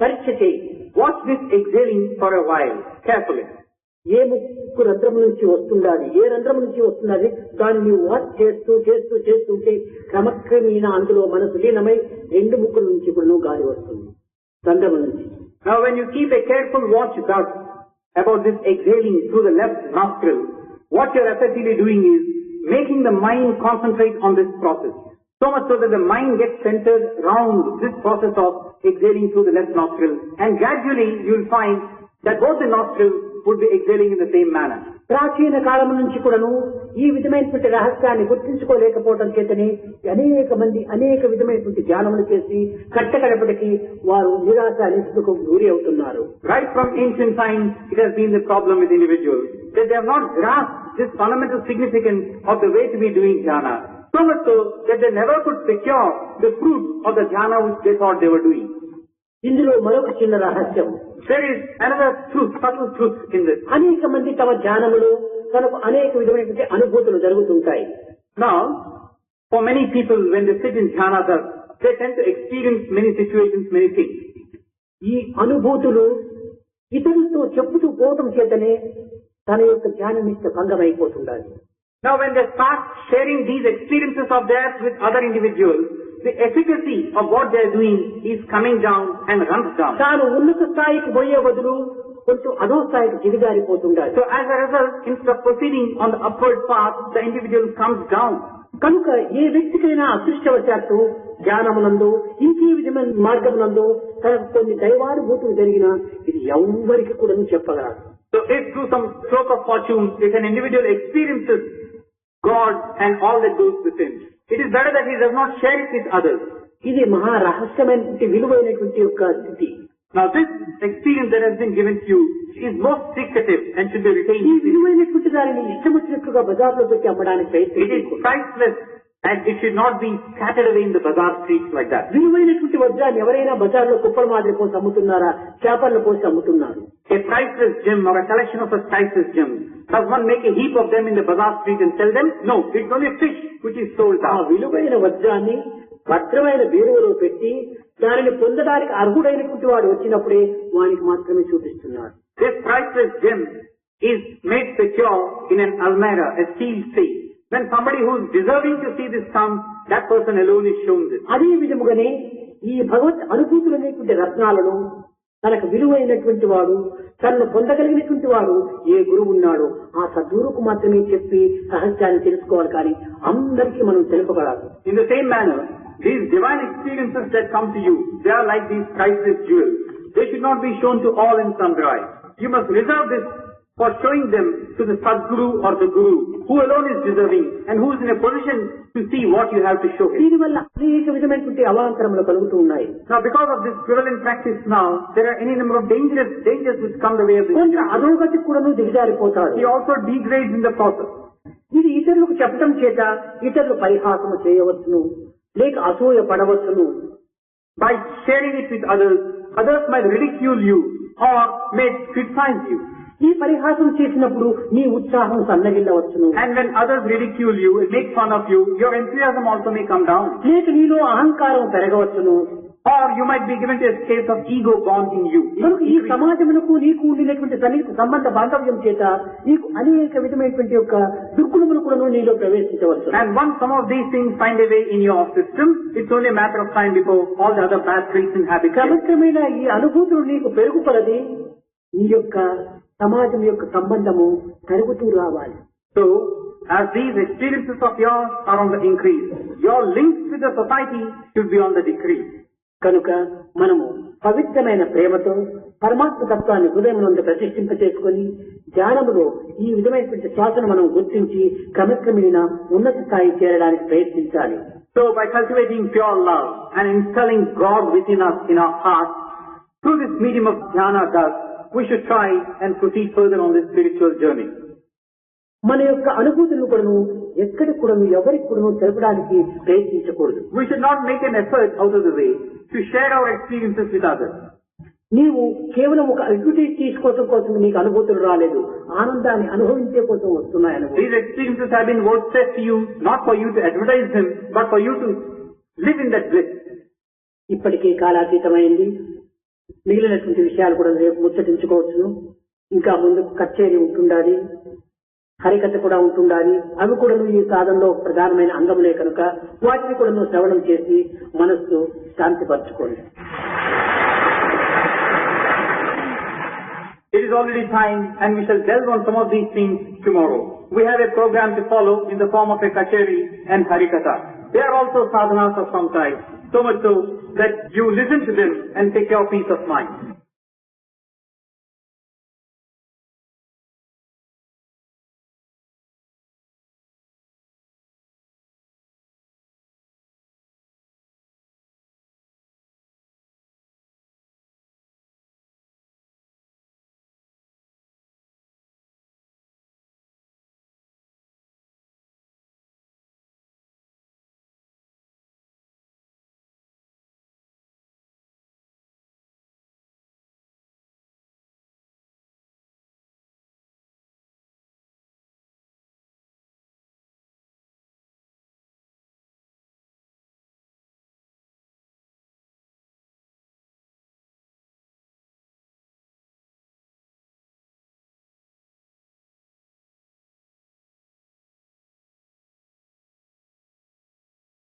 పరీక్ష చేయి. Watch this exhaling for a while, carefully. ఏ ముక్కు రంధ్రం నుంచి వస్తున్నది, ఏ రంధ్రం నుంచి వస్తున్నది దాన్ని నీవు వాచ్ చేస్తూ చేస్తూ చేస్తుంటే క్రమక్రమేణా అందులో మనసు లీనమై రెండు ముక్కుల నుంచి కూడా గాలి వస్తుంది రంధ్రం నుంచి. Now, when you keep a careful watch about this exhaling through the left nostril, what you're effectively doing is making the mind concentrate on this process. So much so that the mind gets centered around this process of exhaling through the left nostril, and gradually you'll find that both the nostrils would be exhaling in the same manner. ప్రాచీన కాలం నుంచి కూడాను ఈ విధమైనటువంటి రహస్యాన్ని గుర్తించుకోలేకపోవడం చేతనే అనేక మంది అనేక విధమైనటువంటి ధ్యానములు చేసి కట్టకడపటికి వారు నిరాశ నిస్పృహకు గురి అవుతున్నారు. Right from ancient times, it has been the problem with individuals that they have not grasped this fundamental significance of the way to be doing dhyana. So much so that they never could secure the fruit of the dhyana which they thought they were doing. ఇందులో మరొక చిన్న రహస్యం. There is another truth, subtle truth in this. అనేక మంది తమ ధ్యానములు తనకు అనేక విధమైనటువంటి అనుభూతులు జరుగుతుంటాయి. Now, for many people, when they sit in dhyana, they tend to experience many situations, many things. ఈ అనుభూతులు ఇతరులతో చెప్పుతూ పోవటం చేతనే తన యొక్క ధ్యానం యొక్క భంగమైపోతుండాలి. Now, when they start sharing these experiences of theirs with other individuals, the efficacy of what they are doing is coming down and runs down. తాను ఉన్నత స్థాయికి పోయే బదులు కొంచెం అధో స్థాయికి దిగజారిపోతుండాలి. So as a result, instead of proceeding on the upward path, the individual comes down. కనుక ఏ వ్యక్తికైనా అదృష్టవశాత్తు జ్ఞానమునందు ఇంకే విధమైన మార్గమునందు తనకు కొన్ని దైవానుభూతులు జరిగినా ఇది ఎవ్వరికి కూడా చెప్పగలరు. So if through some stroke of fortune, if an individual experiences God and all that goes with him, it is better that he does not share it with others. ఇది మహా రహస్యమైనటువంటి విలువైనటువంటి యొక్క స్థితి. Now this experience that has been given to you is most secretive and should be ఈ retained. విలువైనటువంటి దానిని ఇష్టం వచ్చినట్లుగా బజార్లో పెట్టి అమ్మడానికి It ప్రయత్నం is priceless and it should not be scattered away in the bazaar streets like that. విలువైనటువంటి వజ్రాన్ని ఎవరైనా బజార్లో కుప్పల మాదిరి పోసి అమ్ముతున్నారా, చేపల్లో పోసి అమ్ముతున్నారు. A priceless gem or a collection of a priceless gem, does one make a heap of them in the bazaar street and sell them? No, it's only fish which is sold ఆ out. విలువైన వజ్రాన్ని భద్రమైన బీరువలో పెట్టి దానిని పొందడానికి అర్హుడైనటువంటి వాడు వచ్చినప్పుడే వానికి మాత్రమే చూపిస్తున్నారు. This priceless gem is made secure in an almirah, a steel safe. When somebody who is deserving to see this comes, that person alone is shown this. అదే విధముగానే ఈ భగవత్ అనుభూతులు అనేటువంటి రత్నాలను తనకు విలువైనటువంటి వాడు, తనను పొందగలిగినటువంటి వాడు ఏ గురువు ఉన్నాడో ఆ సద్గురువుకు మాత్రమే చెప్పి రహస్యాన్ని తెలుసుకోవాలి, కానీ అందరికీ మనం తెలుపగలరు. In the same manner, these divine experiences that come to you, they are like these priceless jewels. They should not be shown to all and sundry. You must reserve this for showing them to the Sadguru or the Guru, who alone is deserving and who is in a position to see what you have to show him. దీనివల్ల అనేక విధమైనటువంటి అవాంతరములు కలుగుతూ ఉన్నాయి. Now because of this prevalent practice now, there are any number of dangers which come the way of this. కొంత అధోగతి కూడాను దిగజారిపోతారు. He also degrades in the process. ఇది ఇతరులకు చెప్పడం చేత ఇతరులు పరిహాసము చేయవచ్చును, లేక అసూయ పడవచ్చును. By sharing it with others, others might ridicule you or may criticize you. ఈ పరిహాసం చేసినప్పుడు నీ ఉత్సాహం సన్నగిల్లవచ్చును. And when others ridicule you and make fun of you, your enthusiasm also may come down. లేక నీలో అహంకారం పెరగవచ్చును. Or you might be given to a case of ego born in you. కనుక ఈ సమాజమునకు నీకు ఉండినటువంటి సన్నిహిత సంబంధ బాంధవ్యం చేత నీకు అనేక విధమైనటువంటి యొక్క దుర్గుణములు కూడా నీలో ప్రవేశించవచ్చు. And once some of these things find a way in your system, it's only a matter of time before all the other bad traits and habits. క్రమక్రమేణా ఈ అనుభూతులు నీకు పెరుగుపడది, నీ యొక్క సమాజం యొక్క సంబంధము పెరుగుతూ రావాలి. So, as these experiences of yours are on the increase, your links with the society should be on the decrease. కనుక మనము పవిత్రమైన ప్రేమతో పరమాత్మ తత్వాన్ని హృదయం నుండి ప్రతిష్ఠింపచేసుకొని ధ్యానములో ఈ విధమైనటువంటి శ్వాసను మనం గుర్తించి క్రమక్రమేణా ఉన్నత స్థాయి చేరడానికి ప్రయత్నించాలి. So, by cultivating pure love and installing God within us in our hearts, through this medium of dhyana thus, we should try and proceed further on this spiritual journey. మన యొక్క అనుభూతులను కూడాను ఎక్కడికి కూడాను ఎవరికి కూడాను తెలపడానికి ప్రయత్నించకూడదు. We should not make an effort out of the way to share our experiences with others. నీవు కేవలం ఒక అడ్వర్టైజ్ తీసుకోవడం కోసం నీకు అనుభూతులు రాలేదు, ఆనందాన్ని అనుభవించే కోసం వస్తున్నాయి అనుభూతులు. These experiences have been vouchsafed to you not for you to advertise them, but for you to live in that bliss. ఇప్పటికే కాలాతీతమైంది. మిగిలినటువంటి విషయాలు కూడా రేపు ముచ్చటించుకోవచ్చును. ఇంకా ముందుకు కచేరీ ఉంటుండాలి, హరికథ కూడా ఉంటుండాలి. అవి కూడా ఈ సాధనలో ప్రధానమైన అంగములే కనుక వాటిని కూడా శ్రవణం చేసి మనస్సు శాంతిపరచుకోండి. It is already time and we shall delve on some of these things tomorrow. We have a program to follow in the form of a kacheri and harikatha. They are also sadhanas of some type, so much so that you listen to them and take your peace of mind.